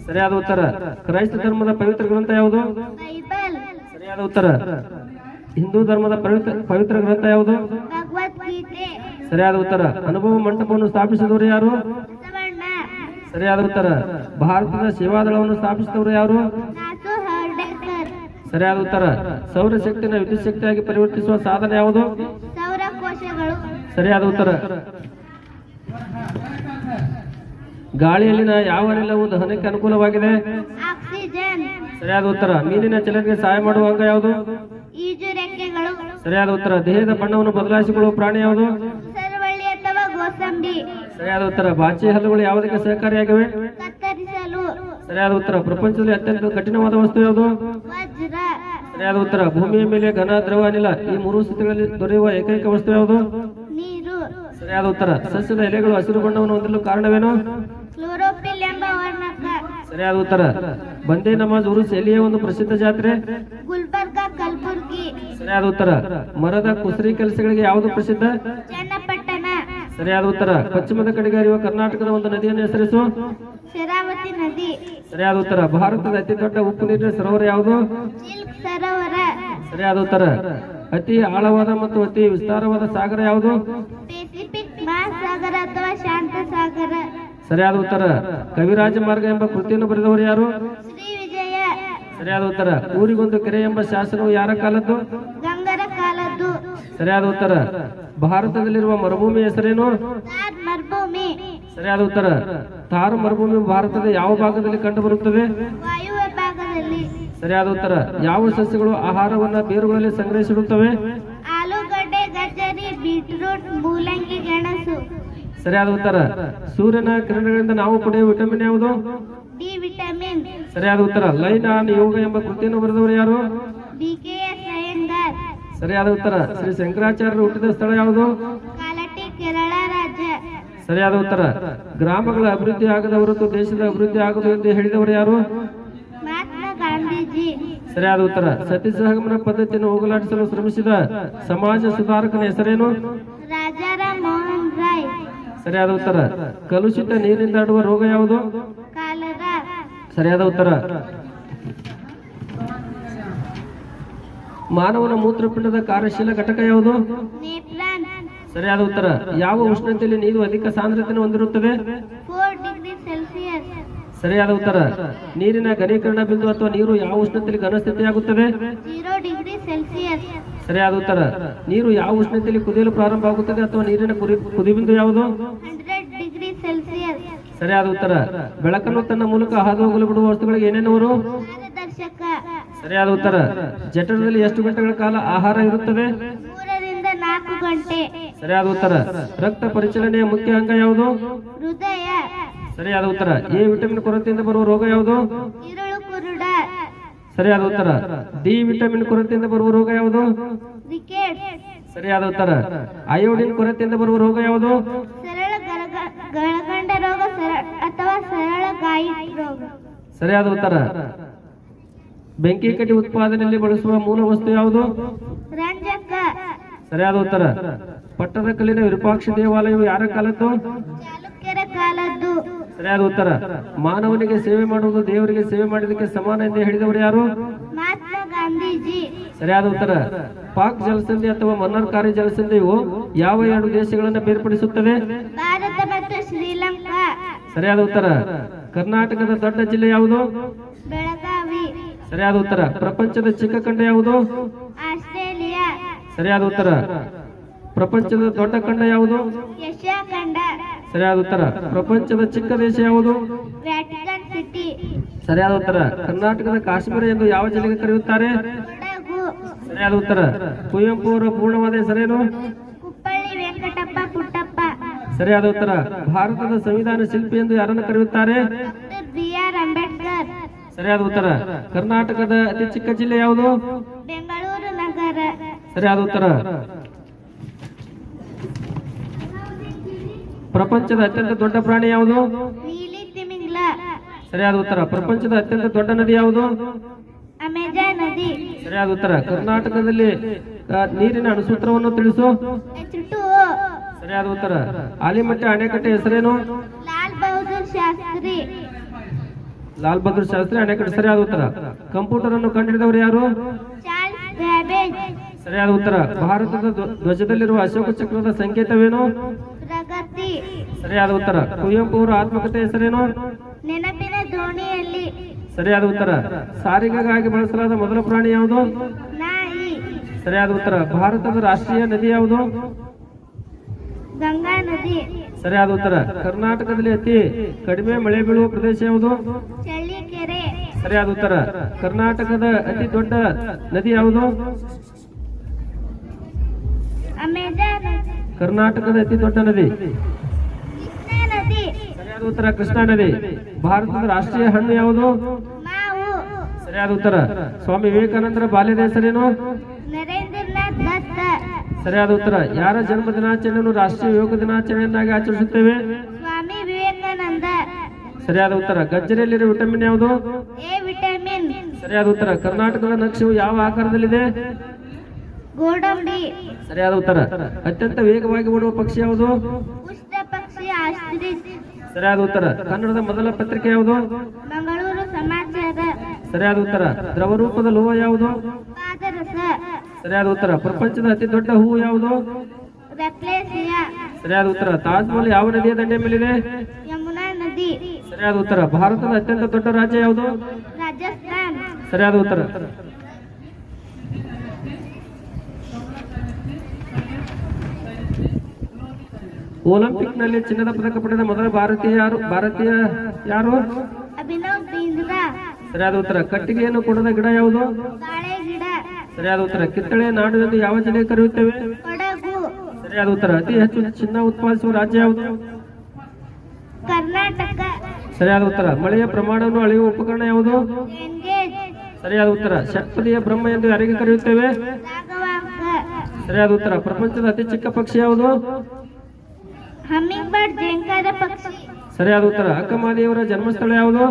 ಸರಿಯಾದ ಉತ್ತರ. ಕ್ರೈಸ್ತ ಧರ್ಮದ ಪವಿತ್ರ ಗ್ರಂಥ ಯಾವುದು? ಬೈಬಲ್. ಸರಿಯಾದ ಉತ್ತರ. ಹಿಂದೂ ಧರ್ಮದ ಪವಿತ್ರ ಗ್ರಂಥ ಯಾವುದು? ಭಗವದ್ಗೀತೆ. ಸರಿಯಾದ ಉತ್ತರ. ಅನುಭವ ಮಂಟಪವನ್ನು ಸ್ಥಾಪಿಸಿದವರು ಯಾರು? ಬಸವಣ್ಣ. ಸರಿಯಾದ ಉತ್ತರ. ಭಾರತದ ಸೇವಾದಳವನ್ನು ಸ್ಥಾಪಿಸಿದವರು ಯಾರು? ನಾಸು ಹರ್ಡೇಕರ್. ಸರಿಯಾದ ಉತ್ತರ. ಸೌರಶಕ್ತಿಯನ್ನು ವಿದ್ಯುತ್ ಶಕ್ತಿಯಾಗಿ ಪರಿವರ್ತಿಸುವ ಸಾಧನ ಯಾವುದು? ಸೌರಕೋಶಗಳು. ಸರಿಯಾದ ಉತ್ತರ. ಗಾಳಿಯಲ್ಲಿನ ಯಾವ ಅನಿಲವು ದಹನಕ್ಕೆ ಅನುಕೂಲವಾಗಿದೆ? ಆಕ್ಸಿಜನ್. ಸರಿಯಾದ ಉತ್ತರ. ಮೀನಿನ ಚಲನೆಗೆ ಸಹಾಯ ಮಾಡುವ ಅಂಗ ಯಾವುದು? ಈಜು ರೆಕ್ಕೆಗಳು. ಸರಿಯಾದ ಉತ್ತರ. ದೇಹದ ಬಣ್ಣವನ್ನು ಬದಲಾಯಿಸಿಕೊಳ್ಳುವ ಪ್ರಾಣಿ ಯಾವುದು? ಸರವಳ್ಳಿ ಅಥವಾ ಗೋಸಂಬಿ. ಸರಿಯಾದ ಉತ್ತರ. ಬಾಚಿ ಹಲ್ಲುಗಳು ಯಾವುದಕ್ಕೆ ಸಹಕಾರಿಯಾಗಿವೆ? ಕತ್ತರಿಸಲು. ಸರಿಯಾದ ಉತ್ತರ. ಪ್ರಪಂಚದಲ್ಲಿ ಅತ್ಯಂತ ಕಠಿಣವಾದ ವಸ್ತು ಯಾವುದು? ವಜ್ರ. ಸರಿಯಾದ ಉತ್ತರ. ಭೂಮಿಯ ಮೇಲೆ ಘನ, ದ್ರವ, ಅನಿಲ ಈ ಮೂರು ಸ್ಥಿತಿಗಳಲ್ಲಿ ದೊರೆಯುವ ಏಕೈಕ ವಸ್ತು ಯಾವುದು? ನೀರು. ಸರಿಯಾದ ಉತ್ತರ. ಸಸ್ಯದ ಎಲೆಗಳು ಹಸಿರು ಬಣ್ಣವನ್ನು ಹೊಂದಲು ಕಾರಣವೇನು? ಕ್ಲೋರೋಫಿಲ್ ಎಂಬ ವರ್ಣಕ. ಸರಿಯಾದ ಉತ್ತರ. ಬಂದೇ ನಮಾಜ್ ಉರುಸ್ ಎಲ್ಲಿಯ ಒಂದು ಪ್ರಸಿದ್ಧ ಜಾತ್ರೆ? ಗುಲ್ಬರ್ಗ, ಕಲಬುರ್ಗಿ. ಸರಿಯಾದ ಉತ್ತರ. ಮರದ ಕುಸರಿ ಕೆಲಸಗಳಿಗೆ ಯಾವುದು ಪ್ರಸಿದ್ಧ? ಚನ್ನಪಟ್ಟಣ. ಸರಿಯಾದ ಉತ್ತರ. ಪಶ್ಚಿಮದ ಕಡೆಗೆ ಹರಿಯುವ ಕರ್ನಾಟಕದ ಒಂದು ನದಿಯನ್ನು ಹೆಸರಿಸು. ಶರಾವತಿ ನದಿ. ಸರಿಯಾದ ಉತ್ತರ. ಭಾರತದ ಅತಿ ದೊಡ್ಡ ಉಪ್ಪು ನೀರಿನ ಸರೋವರ ಯಾವುದು? ಚಿಲ್ಕ್ ಸರೋವರ. ಸರಿಯಾದ ಉತ್ತರ. ಅತಿ ಆಳವಾದ ಮತ್ತು ಅತಿ ವಿಸ್ತಾರವಾದ ಸಾಗರ ಯಾವುದು? ಪೆಸಿಫಿಕ್ ಮಹಾಸಾಗರ ಅಥವಾ ಶಾಂತ ಸಾಗರ. ಸರಿಯಾದ ಉತ್ತರ. ಕವಿರಾಜ ಮಾರ್ಗ ಎಂಬ ಕೃತಿಯನ್ನು ಬರೆದವರು ಯಾರು? ಶ್ರೀ ವಿಜಯ. ಸರಿಯಾದ ಉತ್ತರ. ಊರಿಗೊಂದು ಕೆರೆ ಎಂಬ ಶಾಸನವು ಯಾರ ಕಾಲದ್ದು? ಗಂಗರ ಕಾಲದ್ದು. ಸರಿಯಾದ ಉತ್ತರ. ಭಾರತದಲ್ಲಿರುವ ಮರುಭೂಮಿ ಹೆಸರೇನು? ಥಾರ್ ಮರುಭೂಮಿ. ಸರಿಯಾದ ಉತ್ತರ. ಥಾರ್ ಮರುಭೂಮಿ ಭಾರತದ ಯಾವ ಭಾಗದಲ್ಲಿ ಕಂಡು ಬರುತ್ತದೆ? ವಾಯುವ್ಯ ಭಾಗದಲ್ಲಿ. ಸರಿಯಾದ ಉತ್ತರ. ಯಾವ ಸಸ್ಯಗಳು ಆಹಾರವನ್ನ ಬೇರುಗಳಲ್ಲಿ ಸಂಗ್ರಹಿಸಿಡುತ್ತವೆ? ಆಲೂಗಡ್ಡೆ, ಗಜ್ಜರಿ, ಬೀಟ್ರೂಟ್, ಮೂಲಂಗಿ, ಗೆಣಸು. ಸರಿಯಾದ ಉತ್ತರ. ಸೂರ್ಯನ ಕಿರಣಗಳಿಂದ ನಾವು ಪಡೆಯುವ ವಿಟಮಿನ್ ಯಾವುದು? D vitamin. ಸರಿಯಾದ ಉತ್ತರ. ಲೈನ್ ಆನ್ ಯೋಗ ಎಂಬ ಕೃತಿಯನ್ನು ಬರೆದವರು ಯಾರು? ಡಿ.ಕೆ.ಎಸ್. ಅಯ್ಯಂಗಾರ್. ಸರಿಯಾದ ಉತ್ತರ. ಶ್ರೀ ಶಂಕರಾಚಾರ್ಯರು ಹುಟ್ಟಿದ ಸ್ಥಳ ಯಾವುದು? ಕಾಲಟಿ, ಕೇರಳ ರಾಜ್ಯ. ಸರಿಯಾದ ಉತ್ತರ. ಗ್ರಾಮಗಳ ಅಭಿವೃದ್ಧಿ ಆಗದ ಹೊರತು ದೇಶದ ಅಭಿವೃದ್ಧಿ ಆಗದು ಎಂದು ಹೇಳಿದವರು ಯಾರು? ಮಹಾತ್ಮ ಗಾಂಧೀಜಿ. ಸರಿಯಾದ ಉತ್ತರ. ಸತಿ ಸಹಗಮನ ಪದ್ಧತಿಯನ್ನು ಹೋಗಲಾಡಿಸಲು ಶ್ರಮಿಸಿದ ಸಮಾಜ ಸುಧಾರಕನ ಹೆಸರೇನು? ರಾಜಾರಾಮ್ ಮೋಹನ್ ರಾಯ್. ಸರಿಯಾದ ಉತ್ತರ. ಕಲುಷಿತ ನೀರಿನಿಂದ ಆಡುವ ರೋಗ ಯಾವುದು? ಕಾಲರಾ. ಸರಿಯಾದ ಉತ್ತರ. ಮಾನವನ ಮೂತ್ರಪಿಂಡದ ಕಾರ್ಯಶೀಲ ಘಟಕ ಯಾವುದು? ನೆಫ್ರಾನ್. ಸರಿಯಾದ ಉತ್ತರ. ಯಾವ ಉಷ್ಣತೆಯಲ್ಲಿ ನೀರು ಅಧಿಕ ಸಾಂದ್ರತೆಯನ್ನು ಹೊಂದಿರುತ್ತದೆ? 4 ಡಿಗ್ರಿ ಸೆಲ್ಸಿಯಸ್. ಸರಿಯಾದ ಉತ್ತರ. ನೀರಿನ ಘನೀಕರಣ ಬಿಂದು ಅಥವಾ ನೀರು ಯಾವ ಉಷ್ಣತೆಯಲ್ಲಿ ಘನಸ್ಥಿತಿಯಾಗುತ್ತದೆ? 0 ಡಿಗ್ರಿ ಸೆಲ್ಸಿಯಸ್. ಸರಿಯಾದ ಉತ್ತರ. ನೀರು ಯಾವ ಉಷ್ಣತೆಯಲ್ಲಿ ಕುದಿಯಲು ಪ್ರಾರಂಭ ಆಗುತ್ತದೆ ಅಥವಾ ನೀರಿನ ಕುದಿಬಿಂದು ಯಾವುದು? 100 ಡಿಗ್ರಿ ಸೆಲ್ಸಿಯಸ್. ಸರಿಯಾದ ಉತ್ತರ. ಬೆಳಕನ್ನು ತನ್ನ ಮೂಲಕ ಹಾದು ಹೋಗಲು ಬಿಡುವ ವಸ್ತುಗಳಿಗೆ ಏನೇನವರು? ಪಾರದರ್ಶಕ. ಸರಿಯಾದ ಉತ್ತರ. ಜಠರದಲ್ಲಿ ಎಷ್ಟು ಗಂಟೆಗಳ ಕಾಲ ಆಹಾರ ಇರುತ್ತದೆ? 3 ರಿಂದ 4 ಗಂಟೆ. ಸರಿಯಾದ ಉತ್ತರ. ರಕ್ತ ಪರಿಚಲನೆಯ ಮುಖ್ಯ ಅಂಗ ಯಾವುದು? ಹೃದಯ. ಸರಿಯಾದ ಉತ್ತರ. ಎ ವಿಟಮಿನ್ ಕೊರತೆಯಿಂದ ಬರುವ ರೋಗ ಯಾವುದು? ಇರುಳು ಕುರುಡ. ಸರಿಯಾದ ಉತ್ತರ. ಡಿ ವಿಟಮಿನ್ ಕೊರತೆಯಿಂದ ಬರುವ ರೋಗ ಯಾವುದು? ರಿಕೆಟ್ಸ್. ಸರಿಯಾದ ಉತ್ತರ. ಅಯೋಡಿನ್ ಕೊರತೆಯಿಂದ ಬರುವ ರೋಗ ಯಾವುದು? ಸರಳ ಗಳಗಂಡ ರೋಗ ಅಥವಾ ಸರಳ ಗಾಯಿಟ್ ರೋಗ. ಸರಿಯಾದ ಉತ್ತರ. ಬೆಂಕಿ ಕಡ್ಡಿ ಉತ್ಪಾದನೆಯಲ್ಲಿ ಬಳಸುವ ಮೂಲ ವಸ್ತು ಯಾವುದು? ರಂಜಕ. ಸರಿಯಾದ ಉತ್ತರ. ಪಟ್ಟದಕಲ್ಲಿನ ವಿರೂಪಾಕ್ಷ ದೇವಾಲಯವು ಯಾರ ಕಾಲದ್ದು? ಚಾಲುಕ್ಯರ ಕಾಲದ್ದು. ಸರಿಯಾದ ಉತ್ತರ. ಮಾನವನಿಗೆ ಸೇವೆ ಮಾಡುವುದು ದೇವರಿಗೆ ಸೇವೆ ಮಾಡಿದಕ್ಕೆ ಸಮಾನ ಎಂದು ಹೇಳಿದವರು ಯಾರು? ಮಹಾತ್ಮ ಗಾಂಧೀಜಿ. ಸರಿಯಾದ ಉತ್ತರ. ಪಾಕ್ ಜಲಸಂಧಿ ಅಥವಾ ಮನ್ನಾರ್ಕಾರಿ ಜಲಸಂಧಿಯು ಯಾವ ಎರಡು ದೇಶಗಳನ್ನು ಬೇರ್ಪಡಿಸುತ್ತದೆ? ಭಾರತ ಮತ್ತು ಶ್ರೀಲಂಕಾ. ಸರಿಯಾದ ಉತ್ತರ. ಕರ್ನಾಟಕದ ದೊಡ್ಡ ಜಿಲ್ಲೆ ಯಾವುದು? ಬೆಳಗಾವಿ. ಸರಿಯಾದ ಉತ್ತರ. ಪ್ರಪಂಚದ ಚಿಕ್ಕ ಖಂಡ ಯಾವುದು? ಆಸ್ಟ್ರೇಲಿಯಾ. ಸರಿಯಾದ ಉತ್ತರ. ಪ್ರಪಂಚದ ದೊಡ್ಡ ಖಂಡ ಯಾವುದು? ಏಷ್ಯಾ ಖಂಡ. ಸರಿಯಾದ ಉತ್ತರ. ಪ್ರಪಂಚದ ಚಿಕ್ಕ ದೇಶ ಯಾವುದು? Vatican city. ಸರಿಯಾದ ಉತ್ತರ. ಕರ್ನಾಟಕದ ಕಾಶ್ಮೀರ ಎಂದು ಯಾವ ಜಿಲ್ಲೆಗೆ ಕರೆಯುತ್ತಾರೆ? ಕೊಡಗು. ಸರಿಯಾದ ಉತ್ತರ. ಕುವೆಂಪು ಅವರ ಪೂರ್ಣವಾದ ಹೆಸರೇನು? ಕುಪ್ಪಳ್ಳಿ ವೆಂಕಟಪ್ಪ ಪುಟ್ಟಪ್ಪ. ಸರಿಯಾದ ಉತ್ತರ. ಭಾರತದ ಸಂವಿಧಾನ ಶಿಲ್ಪಿ ಎಂದು ಯಾರನ್ನು ಕರೆಯುತ್ತಾರೆ? Doctor B R. ಅಂಬೇಡ್ಕರ್. ಸರಿಯಾದ ಉತ್ತರ. ಕರ್ನಾಟಕದ ಅತಿ ಚಿಕ್ಕ ಜಿಲ್ಲೆ ಯಾವುದು? ಬೆಂಗಳೂರು ನಗರ. ಸರಿಯಾದ ಉತ್ತರ. ಪ್ರಪಂಚದ ಅತ್ಯಂತ ದೊಡ್ಡ ಪ್ರಾಣಿ ಯಾವುದು? ನೀಲಿ ತಿಮಿಂಗ್ಲ. ಸರಿಯಾದ ಉತ್ತರ. ಪ್ರಪಂಚದ ಅತ್ಯಂತ ದೊಡ್ಡ ನದಿ ಯಾವುದು? ಅಮೆಜಾನ್ ನದಿ. ಸರಿಯಾದ ಉತ್ತರ. ಕರ್ನಾಟಕದಲ್ಲಿ ನೀರಿನ ಅಣುಸೂತ್ರವನ್ನು ತಿಳಿಸು. H2O. ಸರಿಯಾದ ಉತ್ತರ. ಆಲಿಮಟ್ಟಿ ಅಣೆಕಟ್ಟೆ ಹೆಸರೇನು? ಲಾಲ್ ಬಹದ್ದೂರ್ ಶಾಸ್ತ್ರಿ. ಲಾಲ್ ಬಹದ್ದೂರ್ ಶಾಸ್ತ್ರಿ ಅಣೆಕಟ್ಟೆ. ಸರಿಯಾದ ಉತ್ತರ. ಕಂಪ್ಯೂಟರ್ ಅನ್ನು ಕಂಡುಹಿಡಿದವರು ಯಾರು? Charles Babbage. ಸರಿಯಾದ ಉತ್ತರ. ಭಾರತದ ಧ್ವಜದಲ್ಲಿರುವ ಅಶೋಕ ಚಕ್ರದ ಸಂಕೇತವೇನು? ಪ್ರಗತಿ. ಸರಿಯಾದ ಉತ್ತರ. ಕುವೆಂಪು ಅವರ ಆತ್ಮಕಥೆ ಹೆಸರೇನು? ನೆನಪಿನ ದೋಣಿಯಲ್ಲಿ. ಸರಿಯಾದ ಉತ್ತರ. ಸಾರಿಗೆಗಾಗಿ ಬಳಸಲಾದ ಮೊದಲ ಪ್ರಾಣಿ ಯಾವುದು? ನಾಯಿ. ಸರಿಯಾದ ಉತ್ತರ. ಭಾರತದ ರಾಷ್ಟ್ರೀಯ ನದಿ ಯಾವುದು? ಗಂಗಾ ನದಿ. ಸರಿಯಾದ ಉತ್ತರ. ಕರ್ನಾಟಕದಲ್ಲಿ ಅತಿ ಕಡಿಮೆ ಮಳೆ ಬೀಳುವ ಪ್ರದೇಶ ಯಾವುದು? ಚಳ್ಳಿಕೆರೆ. ಸರಿಯಾದ ಉತ್ತರ. ಕರ್ನಾಟಕದ ಅತಿ ದೊಡ್ಡ ನದಿ ಯಾವುದು? ಅಮೆಜಾನ್ ನದಿ. ಕರ್ನಾಟಕದ ಅತಿ ದೊಡ್ಡ ನದಿ? ಕೃಷ್ಣಾ ನದಿ. ಸರಿಯಾದ ಉತ್ತರ. ಕೃಷ್ಣಾ ನದಿ. ಭಾರತದ ರಾಷ್ಟ್ರೀಯ ಹಣ್ಣು ಯಾವುದು? ಮಾವು. ಸರಿಯಾದ ಉತ್ತರ. ಸ್ವಾಮಿ ವಿವೇಕಾನಂದರ ಬಾಲ್ಯದ ಹೆಸರೇನು? ನರೇಂದ್ರನಾಥ್ ದತ್ತ. ಸರಿಯಾದ ಉತ್ತರ. ಯಾರ ಜನ್ಮ ದಿನಾಚರಣೆಯನ್ನು ರಾಷ್ಟ್ರೀಯ ಯೋಗ ದಿನಾಚರಣೆಯನ್ನಾಗಿ ಆಚರಿಸುತ್ತೇವೆ? ಸ್ವಾಮಿ ವಿವೇಕಾನಂದ. ಸರಿಯಾದ ಉತ್ತರ. ಗಜ್ಜರಿಯಲ್ಲಿರುವ ವಿಟಮಿನ್ ಯಾವುದು? A vitamin. ಸರಿಯಾದ ಉತ್ತರ. ಕರ್ನಾಟಕದ ನಕ್ಷೆಯು ಯಾವ ಆಕಾರದಲ್ಲಿದೆ? ಗೋಡಂಬಿ. ಸರಿಯಾದ ಉತ್ತರ. ಅತ್ಯಂತ ವೇಗವಾಗಿ ಓಡುವ ಪಕ್ಷಿ ಯಾವುದು? ಉಷ್ಣ ಪಕ್ಷಿ ಆಸ್ಟ್ರಿಚ್. ಸರಿಯಾದ ಉತ್ತರ. ಕನ್ನಡದ ಮೊದಲ ಪತ್ರಿಕೆ ಯಾವುದು? ಮಂಗಳೂರು ಸಮಾಚಾರ. ಸರಿಯಾದ ಉತ್ತರ. ದ್ರವ ರೂಪದ ಲೋಹ ಯಾವುದು? ಪಾದರಸ. ಸರಿಯಾದ ಉತ್ತರ. ಪ್ರಪಂಚದ ಅತಿ ದೊಡ್ಡ ಹೂವು ಯಾವುದು? ರೆಕ್ಲೇಸಿಯಾ. ಸರಿಯಾದ ಉತ್ತರ. ತಾಜ್ ಮಹಲ್ ಯಾವ ನದಿಯ ದಂಡೆಯ ಮೇಲಿದೆ? ಯಮುನಾ ನದಿ. ಸರಿಯಾದ ಉತ್ತರ. ಭಾರತದ ಅತ್ಯಂತ ದೊಡ್ಡ ರಾಜ್ಯ ಯಾವುದು? ರಾಜಸ್ಥಾನ್. ಸರಿಯಾದ ಉತ್ತರ. ಒಲಿಂಪಿಕ್ ನಲ್ಲಿ ಚಿನ್ನದ ಪದಕ ಪಡೆದ ಮೊದಲ ಭಾರತೀಯ ಯಾರು? ಅಭಿನವ್ ಬಿಂದ್ರಾ. ಸರಿಯಾದ ಉತ್ತರ. ಕಟ್ಟಿಗೆಯನ್ನು ಕೊಡದ ಗಿಡ ಯಾವುದು? ಬಾಳೆ ಗಿಡ. ಸರಿಯಾದ ಉತ್ತರ. ಕಿತ್ತಳೆ ನಾಡು ಎಂದು ಯಾವ ಜಿಲ್ಲೆ ಕರೆಯುತ್ತೇವೆ? ಕೊಡಗು. ಸರಿಯಾದ ಉತ್ತರ. ಅತಿ ಹೆಚ್ಚು ಚಿನ್ನ ಉತ್ಪಾದಿಸುವ ರಾಜ್ಯ ಯಾವುದು? ಕರ್ನಾಟಕ. ಸರಿಯಾದ ಉತ್ತರ. ಮಳೆಯ ಪ್ರಮಾಣವನ್ನು ಅಳೆಯುವ ಉಪಕರಣ ಯಾವುದು? ಎಂಗೇಜ್. ಸರಿಯಾದ ಉತ್ತರ. ಷಟ್ಪದಿಯ ಬ್ರಹ್ಮ ಎಂದು ಯಾರಿಗೆ ಕರೆಯುತ್ತೇವೆ? ರಾಘವಾಂಕ. ಸರಿಯಾದ ಉತ್ತರ. ಪ್ರಪಂಚದ ಅತಿ ಚಿಕ್ಕ ಪಕ್ಷಿ ಯಾವುದು? ಹಮ್ಮಿಂಗ್ ಬರ್ಡ್ ಜೇಂಕಾರ ಪಕ್ಷಿ. ಸರಿಯಾದ ಉತ್ತರ. ಅಕ್ಕಮಹಾದೇವರ ಜನ್ಮಸ್ಥಳ ಯಾವುದು?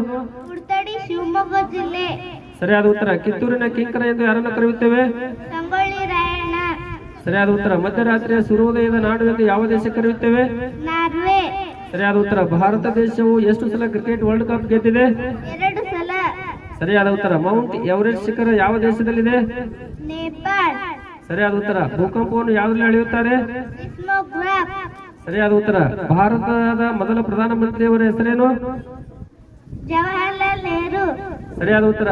ಉಡ್ತಡಿ ಶಿವಮೊಗ್ಗ ಜಿಲ್ಲೆ. ಸರಿಯಾದ ಉತ್ತರ. ಕಿತ್ತೂರಿನ ಕಿಂಕರ ಎಂದು ಯಾರನ್ನು ಕರೆಯುತ್ತೇವೆ? ಸಂಗೊಳ್ಳಿ ರಾಯಣ್ಣ. ಸರಿಯಾದ ಉತ್ತರ. ಮಧ್ಯರಾತ್ರಿಯ ಸೂರ್ಯೋದಯದ ನಾಡು ಎಂದು ಯಾವ ದೇಶ ಕರೆಯುತ್ತೇವೆ? ನಾರ್ವೆ. ಸರಿಯಾದ ಉತ್ತರ. ಭಾರತ ದೇಶವು ಎಷ್ಟು ಸಲ ಕ್ರಿಕೆಟ್ ವರ್ಲ್ಡ್ ಕಪ್ ಗೆದ್ದಿದೆ? 2 ಸಲ. ಸರಿಯಾದ ಉತ್ತರ. ಮೌಂಟ್ ಎವರೆಸ್ಟ್ ಶಿಖರ ಯಾವ ದೇಶದಲ್ಲಿದೆ? ನೇಪಾಳ. ಸರಿಯಾದ ಉತ್ತರ. ಭೂಕಂಪವನ್ನು ಯಾವುದರಲ್ಲಿ ಅಳೆಯುತ್ತಾರೆ? ಸಿಸ್ಮೋಗ್ರಾಫ್. ಸರಿಯಾದ ಉತ್ತರ. ಭಾರತದ ಮೊದಲ ಪ್ರಧಾನಮಂತ್ರಿಯವರ ಹೆಸರೇನು? ಜವಾಹರ್ಲಾಲ್ ನೆಹರು. ಸರಿಯಾದ ಉತ್ತರ.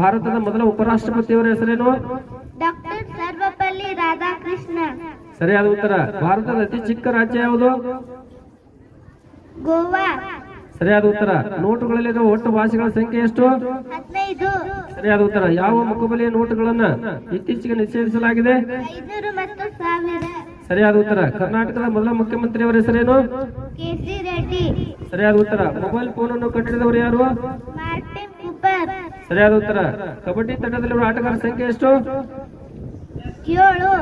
ಭಾರತದ ಮೊದಲ ಉಪರಾಷ್ಟ್ರಪತಿಯವರ ಹೆಸರೇನು? ಡಾಕ್ಟರ್ ಸರ್ವಪಲ್ಲಿ ರಾಧಾಕೃಷ್ಣ. ಸರಿಯಾದ ಉತ್ತರ. ಭಾರತದ ಅತಿ ಚಿಕ್ಕ ರಾಜ್ಯ ಯಾವುದು? ಗೋವಾ. ಸರಿಯಾದ ಉತ್ತರ. ನೋಟುಗಳಲ್ಲಿರುವ ಒಟ್ಟು ಭಾಷೆಗಳ ಸಂಖ್ಯೆ ಎಷ್ಟು? 15. ಸರಿಯಾದ ಉತ್ತರ. ಯಾವ ಮುಖಬೆಲೆಯ ನೋಟುಗಳನ್ನ ಇತ್ತೀಚೆಗೆ ನಿಷೇಧಿಸಲಾಗಿದೆ? 500 ಮತ್ತು 1000. ಸರಿಯಾದ ಉತ್ತರ. ಕರ್ನಾಟಕದ ಮೊದಲ ಮುಖ್ಯಮಂತ್ರಿಯವರ ಹೆಸರೇನು? ಕೆ.ಸಿ. ರೆಡ್ಡಿ. ಸರಿಯಾದ ಉತ್ತರ. ಮೊಬೈಲ್ ಫೋನ್ ಅನ್ನು ಕಂಡುಹಿಡಿದವರು ಯಾರು? Martin Cooper. ಸರಿಯಾದ ಉತ್ತರ. ಕಬಡ್ಡಿ ತಂಡದಲ್ಲಿರುವ ಆಟಗಾರರ ಸಂಖ್ಯೆ ಎಷ್ಟು? 7.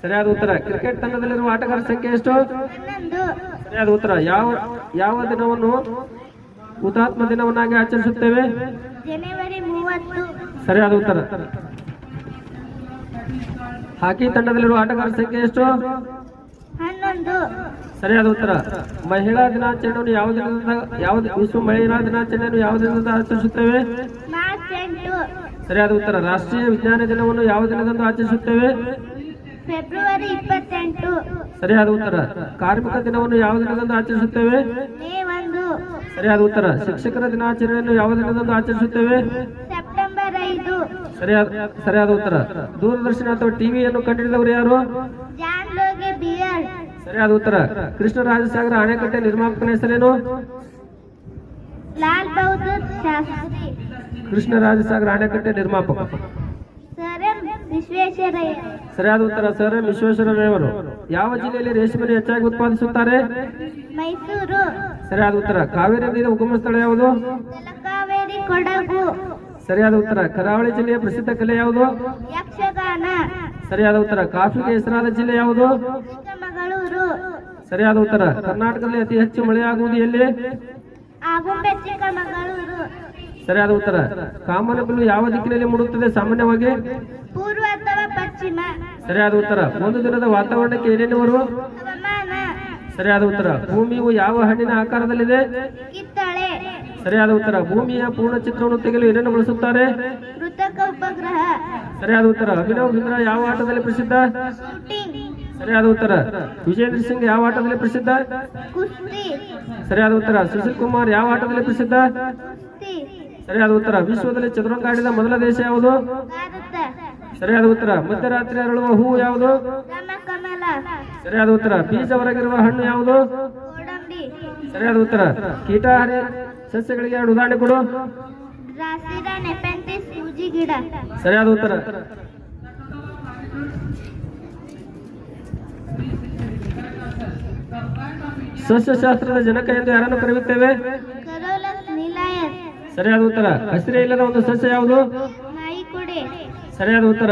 ಸರಿಯಾದ ಉತ್ತರ. ಕ್ರಿಕೆಟ್ ತಂಡದಲ್ಲಿರುವ ಆಟಗಾರರ ಸಂಖ್ಯೆ ಎಷ್ಟು? 11. ಸರಿಯಾದ ಉತ್ತರ. ಯಾವ ದಿನವನ್ನು ಹುತಾತ್ಮ ದಿನವನ್ನಾಗಿ ಆಚರಿಸುತ್ತೇವೆ? ಜನವರಿ 30. ಸರಿಯಾದ ಉತ್ತರ. ಹಾಕಿ ತಂಡದಲ್ಲಿರುವ ಆಟಗಾರರ ಸಂಖ್ಯೆ ಎಷ್ಟು? 11. ಸರಿಯಾದ ಉತ್ತರ. ಮಹಿಳಾ ದಿನಾಚರಣೆಯನ್ನು ವಿಶ್ವ ಮಹಿಳಾ ದಿನಾಚರಣೆಯನ್ನು ಯಾವ ದಿನದಿಂದ ಆಚರಿಸುತ್ತೇವೆ? ಮಾರ್ಚ್ 8. ಸರಿಯಾದ ಉತ್ತರ. ರಾಷ್ಟ್ರೀಯ ವಿಜ್ಞಾನ ದಿನವನ್ನು ಯಾವ ದಿನದಂದು ಆಚರಿಸುತ್ತೇವೆ? ಫೆಬ್ರವರಿ 28. ಸರಿಯಾದ ಉತ್ತರ. ಕಾರ್ಮಿಕ ದಿನವನ್ನು ಯಾವ ದಿನದಂದು ಆಚರಿಸುತ್ತೇವೆ? ಮೇ 1. ಸರಿಯಾದ ಉತ್ತರ. ಶಿಕ್ಷಕರ ದಿನಾಚರಣೆಯನ್ನು ಯಾವ ದಿನದಂದು ಆಚರಿಸುತ್ತೇವೆ? ಸೆಪ್ಟೆಂಬರ್ 5. ಸರಿಯಾದ ಉತ್ತರ. ದೂರದರ್ಶನ ಅಥವಾ ಟಿವಿಯನ್ನು ಕಂಡುಹಿಡಿದವರು ಯಾರು? John Logie Baird. ಸರಿಯಾದ ಉತ್ತರ. ಕೃಷ್ಣರಾಜಸಾಗರ ಅಣೆಕಟ್ಟೆ ನಿರ್ಮಾಪಕನ ಹೆಸರೇನು? ಲಾಲ್ ಬಹದ್ದೂರ್ ಶಾಸ್ತ್ರಿ. ಕೃಷ್ಣರಾಜಸಾಗರ ಅಣೆಕಟ್ಟೆ ನಿರ್ಮಾಪಕ ಸರ್ ಎಂ ವಿಶ್ವೇಶ್ವರಯ್ಯ. ಸರಿಯಾದ ಉತ್ತರ. ಸರ್ ಎಂ ವಿಶ್ವೇಶ್ವರಯ್ಯವರು. ಯಾವ ಜಿಲ್ಲೆಯಲ್ಲಿ ರೇಷ್ಮೆಯನ್ನು ಹೆಚ್ಚಾಗಿ ಉತ್ಪಾದಿಸುತ್ತಾರೆ? ಮೈಸೂರು. ಸರಿಯಾದ ಉತ್ತರ. ಕಾವೇರಿ ನದಿಯ ಉಗಮ ಸ್ಥಳ ಯಾವುದು? ತಲಕಾವೇರಿ ಕೊಡಗು. ಸರಿಯಾದ ಉತ್ತರ. ಕರಾವಳಿ ಜಿಲ್ಲೆಯ ಪ್ರಸಿದ್ಧ ಕಲೆ ಯಾವುದು? ಯಕ್ಷಗಾನ. ಸರಿಯಾದ ಉತ್ತರ. ಕಾಫಿಗೆ ಹೆಸರಾದ ಜಿಲ್ಲೆ ಯಾವುದು? ಚಿಕ್ಕಮಗಳೂರು. ಸರಿಯಾದ ಉತ್ತರ. ಕರ್ನಾಟಕದಲ್ಲಿ ಅತಿ ಹೆಚ್ಚು ಮಳೆಯಾಗುವುದು ಎಲ್ಲಿ? ಆಗುಂಬೆ ಚಿಕ್ಕಮಗಳೂರು. ಸರಿಯಾದ ಉತ್ತರ. ಕಾಮನಬಿಲ್ಲು ಯಾವ ದಿಕ್ಕಿನಲ್ಲಿ ಮೂಡುತ್ತದೆ ಸಾಮಾನ್ಯವಾಗಿ? ಪೂರ್ವ ಅಥವಾ ಪಶ್ಚಿಮ. ಸರಿಯಾದ ಉತ್ತರ. ಒಂದು ದಿನದ ವಾತಾವರಣಕ್ಕೆ ಏನೇನುವರು? ಹವಾಮಾನ. ಸರಿಯಾದ ಉತ್ತರ. ಭೂಮಿಯು ಯಾವ ಹಣ್ಣಿನ ಆಕಾರದಲ್ಲಿದೆ? ಕಿತ್ತಳೆ. ಸರಿಯಾದ ಉತ್ತರ. ಭೂಮಿಯ ಪೂರ್ಣ ಚಿತ್ರವನ್ನು ತೆಗೆಯಲು ಏನೇನು ಬಳಸುತ್ತಾರೆ? ಕೃತಕ ಉಪಗ್ರಹ. ಸರಿಯಾದ ಉತ್ತರ. ಅಭಿನವ್ ಬಿಂದ್ರಾ ಯಾವ ಆಟದಲ್ಲಿ ಪ್ರಸಿದ್ಧ? ಶೂಟಿಂಗ್. ಸರಿಯಾದ ಉತ್ತರ. ವಿಜೇಂದ್ರ ಸಿಂಗ್ ಯಾವ ಆಟದಲ್ಲಿ ಪ್ರಸಿದ್ಧ? ಕುಸ್ತಿ. ಸರಿಯಾದ ಉತ್ತರ. ಸುಶೀಲ್ ಕುಮಾರ್ ಯಾವ ಆಟದಲ್ಲಿ ಪ್ರಸಿದ್ಧ? ಕುಸ್ತಿ. ಸರಿಯಾದ ಉತ್ತರ. ವಿಶ್ವದಲ್ಲಿ ಚದುರಂಗ ಆಡಿದ ಮೊದಲ ದೇಶ ಯಾವುದು? ಭಾರತ. ಸರಿಯಾದ ಉತ್ತರ. ಮಧ್ಯರಾತ್ರಿ ಅರಳುವ ಹೂವು ಯಾವುದು? ರಾಮಕಮಲ. ಸರಿಯಾದ ಉತ್ತರ. ಬೀಜ ಹೊರಗಿರುವ ಹಣ್ಣು ಯಾವುದು? ಗೋಡಂಬಿ. ಸರಿಯಾದ ಉತ್ತರ. ಕೀಟಾಹಾರಿ ಸಸ್ಯಗಳಿಗೆ ಎರಡು ಉದಾಹರಣೆ ಕೊಡು. ಡ್ರಾಸಿರಾ ನೆಪೆಂಥಿಸ್ ಸೂಜಿ ಗಿಡ. ಸರಿಯಾದ ಉತ್ತರ. ಸಸ್ಯಶಾಸ್ತ್ರದ ಜನಕ ಎಂದು ಯಾರನ್ನು ಕರೆಯುತ್ತೇವೆ? ಕರೋಲಸ್ ನಿಲಾಯಸ್. ಸರಿಯಾದ ಉತ್ತರ. ಹಸಿರೇ ಇಲ್ಲದ ಒಂದು ಸಸ್ಯ ಯಾವುದು? ನಾಯಿಕುಡಿ. ಸರಿಯಾದ ಉತ್ತರ.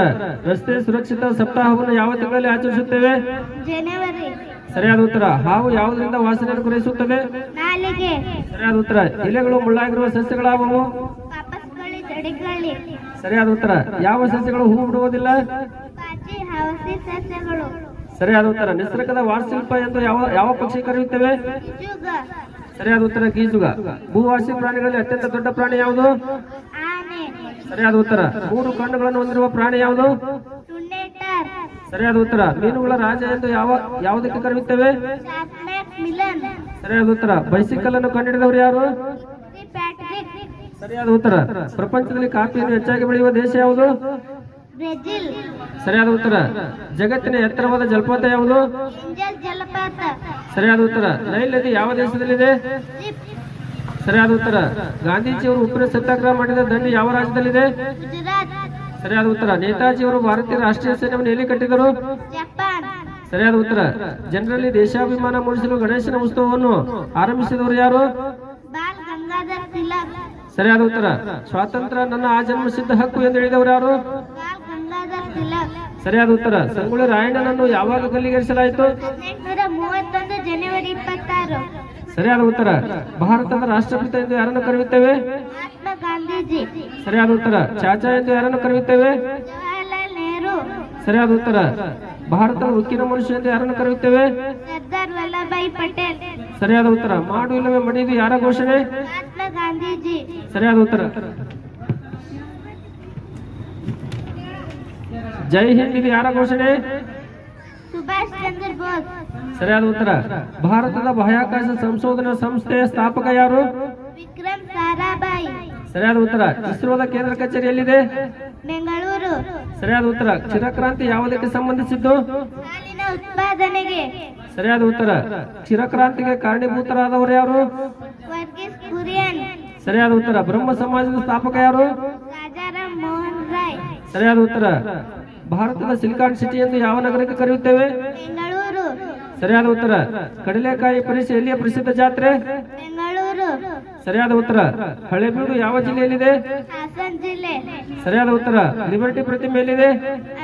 ರಸ್ತೆ ಸುರಕ್ಷಿತ ಸಪ್ತಾಹವನ್ನು ಯಾವ ತಿಂಗಳಲ್ಲಿ ಆಚರಿಸುತ್ತೇವೆ? ಜನವರಿ. ಸರಿಯಾದ ಉತ್ತರ. ಹಾವು ಯಾವುದರಿಂದ ವಾಸನೆಯನ್ನು ಗ್ರಹಿಸುತ್ತದೆ? ನಾಲಿಗೆ. ಸರಿಯಾದ ಉತ್ತರ. ಎಲೆಗಳು ಮುಳ್ಳಾಗಿರುವ ಸಸ್ಯಗಳಾವುವು? ಕಾಪಸ್ಗಳಿ ಜಡಿಗಳಿ. ಸರಿಯಾದ ಉತ್ತರ. ಯಾವ ಸಸ್ಯಗಳು ಹೂ ಬಿಡುವುದಿಲ್ಲ? ಪಾಚಿ ಹವಸಿ ಸಸ್ಯಗಳು. ಸರಿಯಾದ ಉತ್ತರ. ನಿಸರ್ಗದ ವಾರಶಿಲ್ಪ ಎಂದು ಯಾವ ಪಕ್ಷಿ ಕರೆಯುತ್ತೇವೆ? ಕಿಜುಗ. ಸರಿಯಾದ ಉತ್ತರ. ಗೀಜುಗ. ಭೂವಾಸಿ ಪ್ರಾಣಿಗಳಲ್ಲಿ ಅತ್ಯಂತ ದೊಡ್ಡ ಪ್ರಾಣಿ ಯಾವುದು? ಆನೆ. ಸರಿಯಾದ ಉತ್ತರ. 3 ಕಣ್ಣುಗಳನ್ನು ಹೊಂದಿರುವ ಪ್ರಾಣಿ ಯಾವುದು? ಟುಂಡೇಟರ್. ಸರಿಯಾದ ಉತ್ತರ. ಮೀನುಗಳ ರಾಜ ಎಂದು ಯಾವುದಕ್ಕೆ ಕರೆಯುತ್ತೇವೆ? ಚಾಪ್ಮ್ಯಾಕ್ ಮಿಲನ್. ಸರಿಯಾದ ಉತ್ತರ. ಬೈಸಿಕಲ್ ಅನ್ನು ಕಂಡುಹಿಡಿದವರು ಯಾರು? ಪ್ಯಾಟ್ರಿಕ್. ಸರಿಯಾದ ಉತ್ತರ. ಪ್ರಪಂಚದಲ್ಲಿ ಕಾಫಿಯನ್ನು ಹೆಚ್ಚಾಗಿ ಬೆಳೆಯುವ ದೇಶ ಯಾವುದು? ಬ್ರೆಜಿಲ್. ಸರಿಯಾದ ಉತ್ತರ. ಜಗತ್ತಿನ ಎತ್ತರವಾದ ಜಲಪಾತ ಯಾವುದು? ಏಂಜಲ್ ಜಲಪಾತ. ಸರಿಯಾದ ಉತ್ತರ. ನೈಲ್ ನದಿ ಯಾವ ದೇಶದಲ್ಲಿದೆ? ಈಜಿಪ್ಟ್. ಸರಿಯಾದ ಉತ್ತರ. ಗಾಂಧೀಜಿಯವರು ಉಪ್ಪಿನ ಸತ್ಯಾಗ್ರಹ ಮಾಡಿದ ದಂಡಿ ಯಾವ ರಾಜ್ಯದಲ್ಲಿದೆ? ಗುಜರಾತ್. ಸರಿಯಾದ ಉತ್ತರ. ನೇತಾಜಿಯವರು ಭಾರತೀಯ ರಾಷ್ಟ್ರೀಯ ಸೈನ್ಯವನ್ನು ಎಲ್ಲಿ ಕಟ್ಟಿದರು? ಜಪಾನ್. ಸರಿಯಾದ ಉತ್ತರ. ಜನರಲ್ಲಿ ದೇಶಾಭಿಮಾನ ಮೂಡಿಸಲು ಗಣೇಶನ ಉತ್ಸವವನ್ನು ಆರಂಭಿಸಿದವರು ಯಾರು? ಬಾಲ್ ಗಂಗಾಧರ್ ತಿಲಕ್. ಸರಿಯಾದ ಉತ್ತರ. ಸ್ವಾತಂತ್ರ್ಯ ನನ್ನ ಆಜನ್ಮ ಸಿದ್ಧ ಹಕ್ಕು ಎಂದು ಹೇಳಿದವರು ಯಾರು? ಬಾಲ್ ಗಂಗಾಧರ್ ತಿಲಕ್. ಸರಿಯಾದ ಉತ್ತರ. ಸಂಗೊಳ್ಳಿ ರಾಯಣ್ಣನನ್ನು ಯಾವಾಗ ಗಲ್ಲಿಗೇರಿಸಲಾಯಿತು? 1831 ಜನವರಿ 26. ಸರಿಯಾದ ಉತ್ತರ. ಭಾರತದ ರಾಷ್ಟ್ರಪಿತ ಎಂದು ಯಾರನ್ನು ಕರೆಯುತ್ತೇವೆ? ಮಹಾತ್ಮ ಗಾಂಧೀಜಿ. ಸರಿಯಾದ ಉತ್ತರ. ಚಾಚಾ ಎಂದು ಯಾರನ್ನು ಕರೆಯುತ್ತೇವೆ? ಜವಾಹರ್ಲಾಲ್ ನೆಹರು. ಸರಿಯಾದ ಉತ್ತರ. ಭಾರತದ ಉಕ್ಕಿನ ಮನುಷ್ಯ ಎಂದು ಯಾರನ್ನು ಕರೆಯುತ್ತೇವೆ? ಸರ್ದಾರ್ ವಲ್ಲಭಾಯಿ ಪಟೇಲ್. ಸರಿಯಾದ ಉತ್ತರ. ಮಾಡು ಇಲ್ಲವೇ ಮಡಿದು ಯಾರ ಘೋಷಣೆ? ಮಹಾತ್ಮ ಗಾಂಧೀಜಿ. ಸರಿಯಾದ ಉತ್ತರ. ಜೈ ಹಿಂದ್ ಇದು ಯಾರ ಘೋಷಣೆ? ಸುಭಾಷ್ ಚಂದ್ರ ಬೋಸ್. ಸರಿಯಾದ ಉತ್ತರ. ಭಾರತದ ಬಾಹ್ಯಾಕಾಶ ಸಂಶೋಧನಾ ಸಂಸ್ಥೆಯ ಸ್ಥಾಪಕ ಯಾರು? ವಿಕ್ರಮ್ ಸಾರಾಭಾಯಿ. ಸರಿಯಾದ ಉತ್ತರ. ಇಸ್ರೋದ ಕೇಂದ್ರ ಕಚೇರಿ ಎಲ್ಲಿದೆ? ಬೆಂಗಳೂರು. ಸರಿಯಾದ ಉತ್ತರ. ಕ್ಷೀರಕ್ರಾಂತಿ ಯಾವುದಕ್ಕೆ ಸಂಬಂಧಿಸಿದ್ದು? ಹಾಲಿನ ಉತ್ಪಾದನೆಗೆ. ಸರಿಯಾದ ಉತ್ತರ. ಕ್ಷೀರಕ್ರಾಂತಿಗೆ ಕಾರಣೀಭೂತರಾದವರು ಯಾರು? ವರ್ಗೀಸ್ ಕುರಿಯನ್. ಸರಿಯಾದ ಉತ್ತರ. ಬ್ರಹ್ಮ ಸಮಾಜದ ಸ್ಥಾಪಕ ಯಾರು? ರಾಜಾರಾಮ್ ಮೋಹನ್ ರಾಯ್. ಸರಿಯಾದ ಉತ್ತರ. ಭಾರತದ ಸಿಲಿಕಾನ್ ಸಿಟಿ ಎಂದು ಯಾವ ನಗರಕ್ಕೆ ಕರೆಯುತ್ತೇವೆ? ಬೆಂಗಳೂರು. ಸರಿಯಾದ ಉತ್ತರ. ಕಡಲೆಕಾಯಿ ಪರಿಷೆ ಎಲ್ಲಿಯ ಪ್ರಸಿದ್ಧ ಜಾತ್ರೆ? ಬೆಂಗಳೂರು. ಸರಿಯಾದ ಉತ್ತರ. ಹಳೆಬೀಡು ಯಾವ ಜಿಲ್ಲೆಯಲ್ಲಿದೆ? ಹಾಸನ್ ಜಿಲ್ಲೆ. ಸರಿಯಾದ ಉತ್ತರ. ಲಿಬರ್ಟಿ ಪ್ರತಿಮೆ ಎಲ್ಲಿದೆ?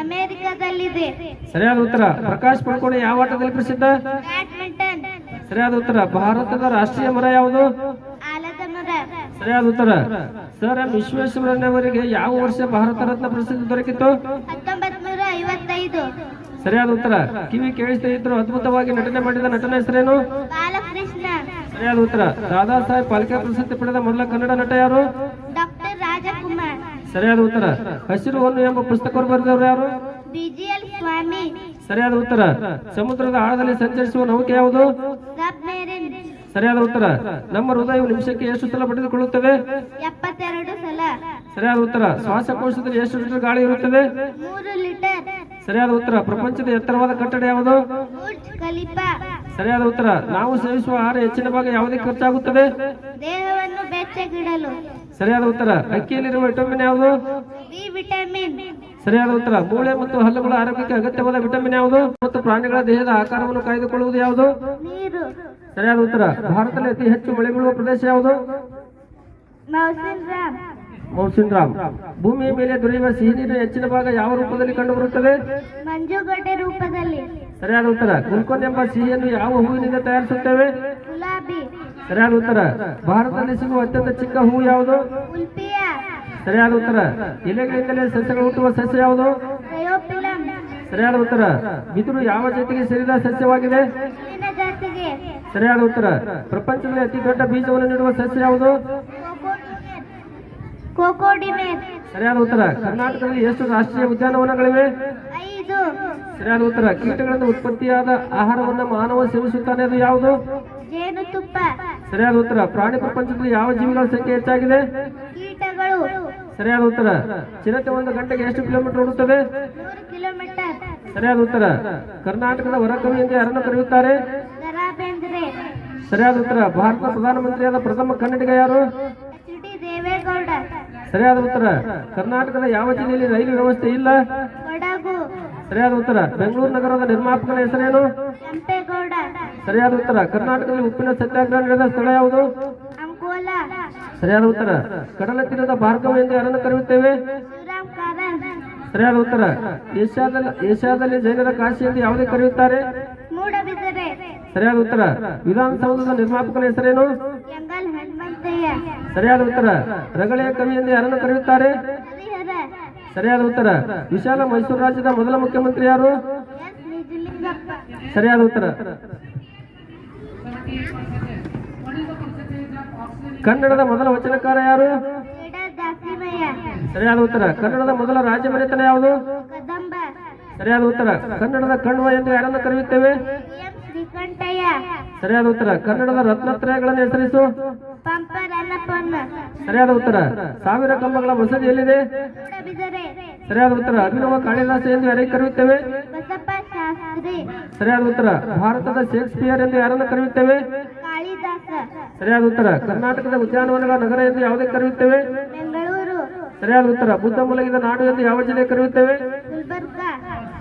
ಅಮೆರಿಕದಲ್ಲಿದೆ. ಸರಿಯಾದ ಉತ್ತರ. ಪ್ರಕಾಶ್ ಪಡುಕೋಣೆ ಯಾವ ಆಟದಲ್ಲಿ ಪ್ರಸಿದ್ಧ? ಬ್ಯಾಡ್ಮಿಂಟನ್. ಸರಿಯಾದ ಉತ್ತರ. ಭಾರತದ ರಾಷ್ಟ್ರೀಯ ಮರ ಯಾವುದು? ಆಲದ ಮರ. ಸರಿಯಾದ ಉತ್ತರ. ಸರ್ ಎಂ ವಿಶ್ವೇಶ್ವರಯ್ಯನವರಿಗೆ ಯಾವ ವರ್ಷ ಭಾರತ ರತ್ನ ಪ್ರಶಸ್ತಿ ದೊರಕಿತು? 1955. ಸರಿಯಾದ ಉತ್ತರ. ಕಿವಿ ಕೇಳಿಸದೇ ಇದ್ರು ಅದ್ಭುತವಾಗಿ ನಟನೆ ಮಾಡಿದ ನಟನ ಹೆಸರೇನು? ಬಾಲಕೃಷ್ಣ. ಸರಿಯಾದ ಉತ್ತರ. ದಾದಾ ಸಾಹೇಬ್ ಫಾಲ್ಕೆ ಪ್ರಶಸ್ತಿ ಪಡೆದ ಮೊದಲ ಕನ್ನಡ ನಟ ಯಾರು? ಡಾಕ್ಟರ್ ರಾಜಕುಮಾರ್. ಸರಿಯಾದ ಉತ್ತರ. ಹಸಿರು ಹೊನ್ನು ಎಂಬ ಪುಸ್ತಕವನ್ನು ಬರೆದವರು ಯಾರು? ಬಿಜಿಎಲ್ ಸ್ವಾಮಿ. ಸರಿಯಾದ ಉತ್ತರ. ಸಮುದ್ರದ ಆಳದಲ್ಲಿ ಸಂಚರಿಸುವ ನೌಕೆ ಯಾವುದು? ಸಬ್ಮೆರಿನ್. ಸರಿಯಾದ ಉತ್ತರ. ನಮ್ಮ ಹೃದಯವು ನಿಮಿಷಕ್ಕೆ ಎಷ್ಟು ಸಲ ಬಡಿದುಕೊಳ್ಳುತ್ತದೆ? 72 ಸಲ. ಸರಿಯಾದ ಉತ್ತರ. ಶ್ವಾಸಕೋಶದಲ್ಲಿ ಎಷ್ಟು ಲೀಟರ್ ಗಾಳಿ ಇರುತ್ತದೆ? 3 ಲೀಟರ್. ಸರಿಯಾದ ಉತ್ತರ. ಪ್ರಪಂಚದ ಎತ್ತರವಾದ ಕಟ್ಟಡ ಯಾವುದು? Burj Khalifa. ಸರಿಯಾದ ಉತ್ತರ. ನಾವು ಸೇವಿಸುವ ಆಹಾರ ಹೆಚ್ಚಿನ ಭಾಗ ಯಾವುದಕ್ಕೆ ಖರ್ಚಾಗುತ್ತದೆ? ದೇಹವನ್ನು ಬೆಚ್ಚಗಿಡಲು. ಸರಿಯಾದ ಉತ್ತರ. ಅಕ್ಕಿಯಲ್ಲಿರುವ ವಿಟಮಿನ್ ಯಾವುದು? B vitamin. ಸರಿಯಾದ ಉತ್ತರ. ಮೂಳೆ ಮತ್ತು ಹಲ್ಲುಗಳ ಆರೋಗ್ಯಕ್ಕೆ ಅಗತ್ಯವಾದ ವಿಟಮಿನ್ ಯಾವುದು? ಮತ್ತು ಪ್ರಾಣಿಗಳ ದೇಹದ ಆಕಾರವನ್ನು ಕಾಯ್ದುಕೊಳ್ಳುವುದು ಯಾವುದು? ನೀರು. ಸರಿಯಾದ ಉತ್ತರ. ಭಾರತದಲ್ಲಿ ಅತಿ ಹೆಚ್ಚು ಮಳೆ ಬೀಳುವ ಪ್ರದೇಶ ಯಾವುದು? ಮೌಸಿನ್ ರಾಮ್. ಮೌಸಿನ್ ರಾಮ್. ಭೂಮಿಯ ಮೇಲೆ ದೊರೆಯುವ ಸಿಹಿ ನೀರಿನ ಹೆಚ್ಚಿನ ಭಾಗ ಯಾವ ರೂಪದಲ್ಲಿ ಕಂಡುಬರುತ್ತದೆ? ಮಂಜುಗಡ್ಡೆ ರೂಪದಲ್ಲಿ. ಸರಿಯಾದ ಉತ್ತರ. ಗುಲ್ಕೋನ್ ಎಂಬ ಸಿಹಿಯನ್ನು ಯಾವ ಹೂವಿನಿಂದ ತಯಾರಿಸುತ್ತೇವೆ? ಗುಲಾಬಿ. ಸರಿಯಾದ ಉತ್ತರ. ಭಾರತದಲ್ಲಿ ಸಿಗುವ ಅತ್ಯಂತ ಚಿಕ್ಕ ಹೂ ಯಾವುದು? ಉಲ್ಪಿಯಾ. ಸರಿಯಾದ ಉತ್ತರ. ಎಲೆಗಳಿಂದಲೇ ಸಸ್ಯಗಳು ಹುಟ್ಟುವ ಸಸ್ಯ ಯಾವುದು? ಥಯೋಫಿಲಮ್. ಸರಿಯಾದ ಉತ್ತರ. ಬಿದಿರು ಯಾವ ಜಾತಿಗೆ ಸೇರಿದ ಸಸ್ಯವಾಗಿದೆ? ಮೀನಿನ ಜಾತಿಗೆ. ಸರಿಯಾದ ಉತ್ತರ. ಪ್ರಪಂಚದಲ್ಲಿ ಅತಿ ದೊಡ್ಡ ಬೀಜವನ್ನು ನೀಡುವ ಸಸ್ಯ ಯಾವುದು? ಕೋಕೋಡಿಮೇರ್. ಸರಿಯಾದ ಉತ್ತರ. ಕರ್ನಾಟಕದಲ್ಲಿ ಎಷ್ಟು ರಾಷ್ಟ್ರೀಯ ಉದ್ಯಾನವನಗಳಿವೆ? 5. ಸರಿಯಾದ ಉತ್ತರ. ಕೀಟಗಳಿಂದ ಉತ್ಪತ್ತಿಯಾದ ಆಹಾರವನ್ನು ಮಾನವ ಸೇವಿಸುತ್ತಾನೆ, ಅದು ಯಾವುದು? ಜೇನುತುಪ್ಪ. ಸರಿಯಾದ ಉತ್ತರ. ಪ್ರಾಣಿ ಪ್ರಪಂಚದಲ್ಲಿ ಯಾವ ಜೀವಿಗಳ ಸಂಖ್ಯೆ ಹೆಚ್ಚಾಗಿದೆ? ಕೀಟಗಳು. ಸರಿಯಾದ ಉತ್ತರ. ಚಿರತೆ ಒಂದು ಗಂಟೆಗೆ ಎಷ್ಟು ಕಿಲೋಮೀಟರ್ ಓಡುತ್ತದೆ? 100 ಕಿಲೋಮೀಟರ್. ಸರಿಯಾದ ಉತ್ತರ. ಕರ್ನಾಟಕದ ವರಕವಿ ಎಂದು ಯಾರನ್ನು ಕರೆಯುತ್ತಾರೆ? ದರಾ ಬೇಂದ್ರೆ. ಸರಿಯಾದ ಉತ್ತರ. ಭಾರತದ ಪ್ರಧಾನಮಂತ್ರಿಯಾದ ಪ್ರಥಮ ಕನ್ನಡಿಗ ಯಾರು? ಎಚ್.ಡಿ. ದೇವೇಗೌಡ. ಸರಿಯಾದ ಉತ್ತರ. ಕರ್ನಾಟಕದ ಯಾವ ಜಿಲ್ಲೆಯಲ್ಲಿ ರೈಲು ವ್ಯವಸ್ಥೆ ಇಲ್ಲ? ಕೊಡಗು. ಸರಿಯಾದ ಉತ್ತರ. ಬೆಂಗಳೂರು ನಗರದ ನಿರ್ಮಾಪಕನ ಹೆಸರೇನು? ಕೆಂಪೇಗೌಡ. ಸರಿಯಾದ ಉತ್ತರ. ಕರ್ನಾಟಕದಲ್ಲಿ ಉಪ್ಪಿನ ಸತ್ಯಾಗ್ರಹ ನಡೆದ ಸ್ಥಳ ಯಾವುದು? ಅಂಕೋಲಾ. ಸರಿಯಾದ ಉತ್ತರ. ಕಡಲ ತೀರದ ಭಾರ್ಗವ ಎಂದು ಯಾರನ್ನು ಕರೆಯುತ್ತೇವೆ? ಶಿವರಾಮ್ ಕಾರಂತ್. ಸರಿಯಾದ ಉತ್ತರ. ಏಷ್ಯಾದಲ್ಲಿ ಜೈನರ ಕಾಶಿ ಎಂದು ಯಾವುದೇ ಕರೆಯುತ್ತಾರೆ? ಮೂಡಬಿದರೆ. ಸರಿಯಾದ ಉತ್ತರ. ವಿಧಾನಸೌಧದ ನಿರ್ಮಾಪಕನ ಹೆಸರೇನು? ಯಂಗಲ್ ಹನುಮಂತಯ್ಯ. ಸರಿಯಾದ ಉತ್ತರ. ರಗಳೆಯ ಕವಿ ಎಂದು ಯಾರನ್ನು ಕರೆಯುತ್ತಾರೆ? ಹರಿಹರ. ಸರಿಯಾದ ಉತ್ತರ. ವಿಶಾಲ ಮೈಸೂರು ರಾಜ್ಯದ ಮೊದಲ ಮುಖ್ಯಮಂತ್ರಿ ಯಾರು? ಎಸ್ ನಿಜಲಿಂಗಪ್ಪ. ಸರಿಯಾದ ಉತ್ತರ. ಕನ್ನಡದ ಮೊದಲ ವಚನಕಾರ ಯಾರು? ಬೇಡ ದಾಸಿಮಯ್ಯ. ಸರಿಯಾದ ಉತ್ತರ. ಕನ್ನಡದ ಮೊದಲ ರಾಜ್ಯ ಮನೆತನ ಯಾವುದು? ಕದಂಬ. ಸರಿಯಾದ ಉತ್ತರ. ಕನ್ನಡದ ಕಣ್ವ ಎಂದು ಯಾರನ್ನು ಕರೆಯುತ್ತೇವೆ? ಎಂ ಶ್ರೀಕಂಠಯ್ಯ. ಸರಿಯಾದ ಉತ್ತರ. ಕನ್ನಡದ ರತ್ನತ್ರಯಗಳನ್ನು ಹೆಸರಿಸು. ಪಂಪ ರನ್ನಪ್ಪಣ್ಣ. ಸರಿಯಾದ ಉತ್ತರ. 1000 ಕಂಬಗಳ ಮಸೀದಿ ಎಲ್ಲಿದೆ? ಮೂಡಬಿದರೆ. ಸರಿಯಾದ ಉತ್ತರ. ಅಭಿನವ ಕಾಳಿದಾಸ ಎಂದು ಯಾರಿಗೆ ಕರೆಯುತ್ತೇವೆ? ಬಸಪ್ಪ ಶಾಸ್ತ್ರಿ. ಸರಿಯಾದ ಉತ್ತರ. ಭಾರತದ ಶೇಕ್ಸ್ಪಿಯರ್ ಎಂದು ಯಾರನ್ನು ಕರೆಯುತ್ತೇವೆ? ಕಾಳಿದಾಸ. ಸರಿಯಾದ ಉತ್ತರ. ಕರ್ನಾಟಕದ ಉದ್ಯಾನವನಗಳ ನಗರ ಎಂದು ಯಾವುದೇ ಕರೆಯುತ್ತೇವೆ? ಬೆಂಗಳೂರು. ಸರಿಯಾದ ಉತ್ತರ. ಬುದ್ಧ ಮಲಗಿದ ನಾಡು ಎಂದು ಯಾವ ಜಿಲ್ಲೆ ಕರೆಯುತ್ತೇವೆ? ಗುಲ್ಬರ್ಗ.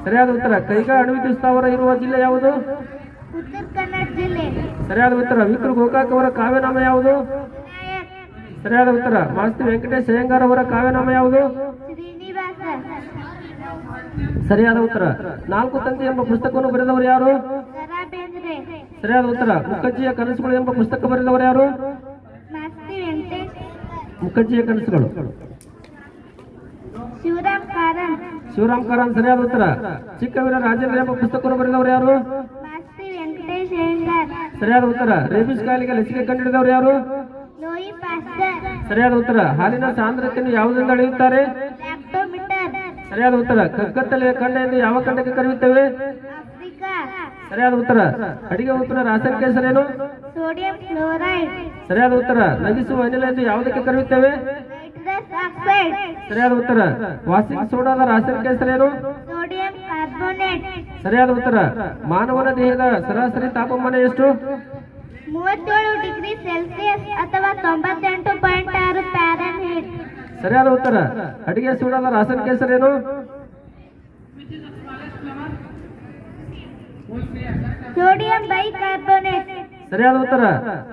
ಸರಿಯಾದ ಉತ್ತರ. ಕೈಗಾ ಅಣುವಿದ್ಯುತ್ ಸ್ಥಾವರ ಇರುವ ಜಿಲ್ಲೆ ಯಾವುದು? ಉತ್ತರ ಕನ್ನಡ ಜಿಲ್ಲೆ. ಸರಿಯಾದ ಉತ್ತರ. ವಿಕ್ರು ಗೋಕಾಕ್ ಅವರ ಕಾವ್ಯನಾಮ ಯಾವುದು? ವಿನಾಯಕ್. ಸರಿಯಾದ ಉತ್ತರ. ಮಾಸ್ತಿ ವೆಂಕಟೇಶ್ ಅಯ್ಯಂಗಾರ್ ಅವರ ಕಾವ್ಯನಾಮ ಯಾವುದು? ಶ್ರೀನಿವಾಸ. ಸರಿಯಾದ ಉತ್ತರ. 4 ತಂತಿ ಎಂಬ ಪುಸ್ತಕವನ್ನು ಬರೆದವರು ಯಾರು? ದರಾ ಬೇಂದ್ರೆ. ಸರಿಯಾದ ಉತ್ತರ. ಮುಖಜ್ಜಿಯ ಕನಸುಗಳು ಎಂಬ ಪುಸ್ತಕ ಬರೆದವರು ಯಾರು? ಮಾಸ್ತಿ ವೆಂಕಟೇಶ್. ಮುಖಜ್ಜಿಯ ಕನಸುಗಳು. ಶಿವರಾಮ್ ಕಾರಂತ್. ಶಿವರಾಮ್ ಕಾರಂತ್. ಸರಿಯಾದ ಉತ್ತರ. ಚಿಕ್ಕವೀರ ರಾಜೇಂದ್ರ ಎಂಬ ಪುಸ್ತಕವನ್ನು ಬರೆದವರು ಯಾರು? ಮಾಸ್ತಿ ವೆಂಕಟೇಶ್ ಅಯ್ಯಂಗಾರ್. ಸರಿಯಾದ ಉತ್ತರ. ರೇಬಿಸ್ ಕಾಯಿಲೆಗೆ ಲಸಿಕೆ ಕಂಡುಹಿಡಿದವರು ಯಾರು? ಲೋಯಿ ಪಾಸ್ಟರ್. ಸರಿಯಾದ ಉತ್ತರ. ಹಾಲಿನ ಸಾಂದ್ರತೆಯನ್ನು ಯಾವುದರಿಂದ ಅಳೆಯುತ್ತಾರೆ? ಲ್ಯಾಕ್ಟೋಮೀಟರ್. ಸರಿಯಾದ ಉತ್ತರ. ಕಗ್ಗತ್ತಲೆಯ ಖಂಡ ಎಂದು ಯಾವ ಖಂಡಕ್ಕೆ ಕರೆಯುತ್ತೇವೆ? ಆಫ್ರಿಕಾ. ಸರಿಯಾದ ಉತ್ತರ. ಅಡಿಗೆ ಉಪ್ಪಿನ ರಾಸಾಯನಿಕ ಹೆಸರೇನು? Sodium chloride. ಸರಿಯಾದ ಉತ್ತರ. ನಗಿಸುವ ಅನಿಲ ಎಂದು ಯಾವುದಕ್ಕೆ ಕರೆಯುತ್ತೇವೆ? Nitrous oxide. ಸರಿಯಾದ ಉತ್ತರ. ವಾಷಿಂಗ್ ಸೋಡಾದ ರಾಸಾಯನಿಕ ಹೆಸರೇನು? Sodium carbonate. ಸರಿಯಾದ ಉತ್ತರ. ಮಾನವನ ದೇಹದ ಸರಾಸರಿ ತಾಪಮಾನ ಎಷ್ಟು? 37 ಡಿಗ್ರಿ ಸೆಲ್ಸಿಯಸ್ ಅಥವಾ 98.6 ಫ್ಯಾರನ್ಹೀಟ್. ಸರಿಯಾದ ಉತ್ತರ. ಅಡಿಗೆ ಸೋಡಾದ ರಾಸಾಯನಿಕ ಹೆಸರೇನು? Sodium bicarbonate. ಸರಿಯಾದ ಉತ್ತರ.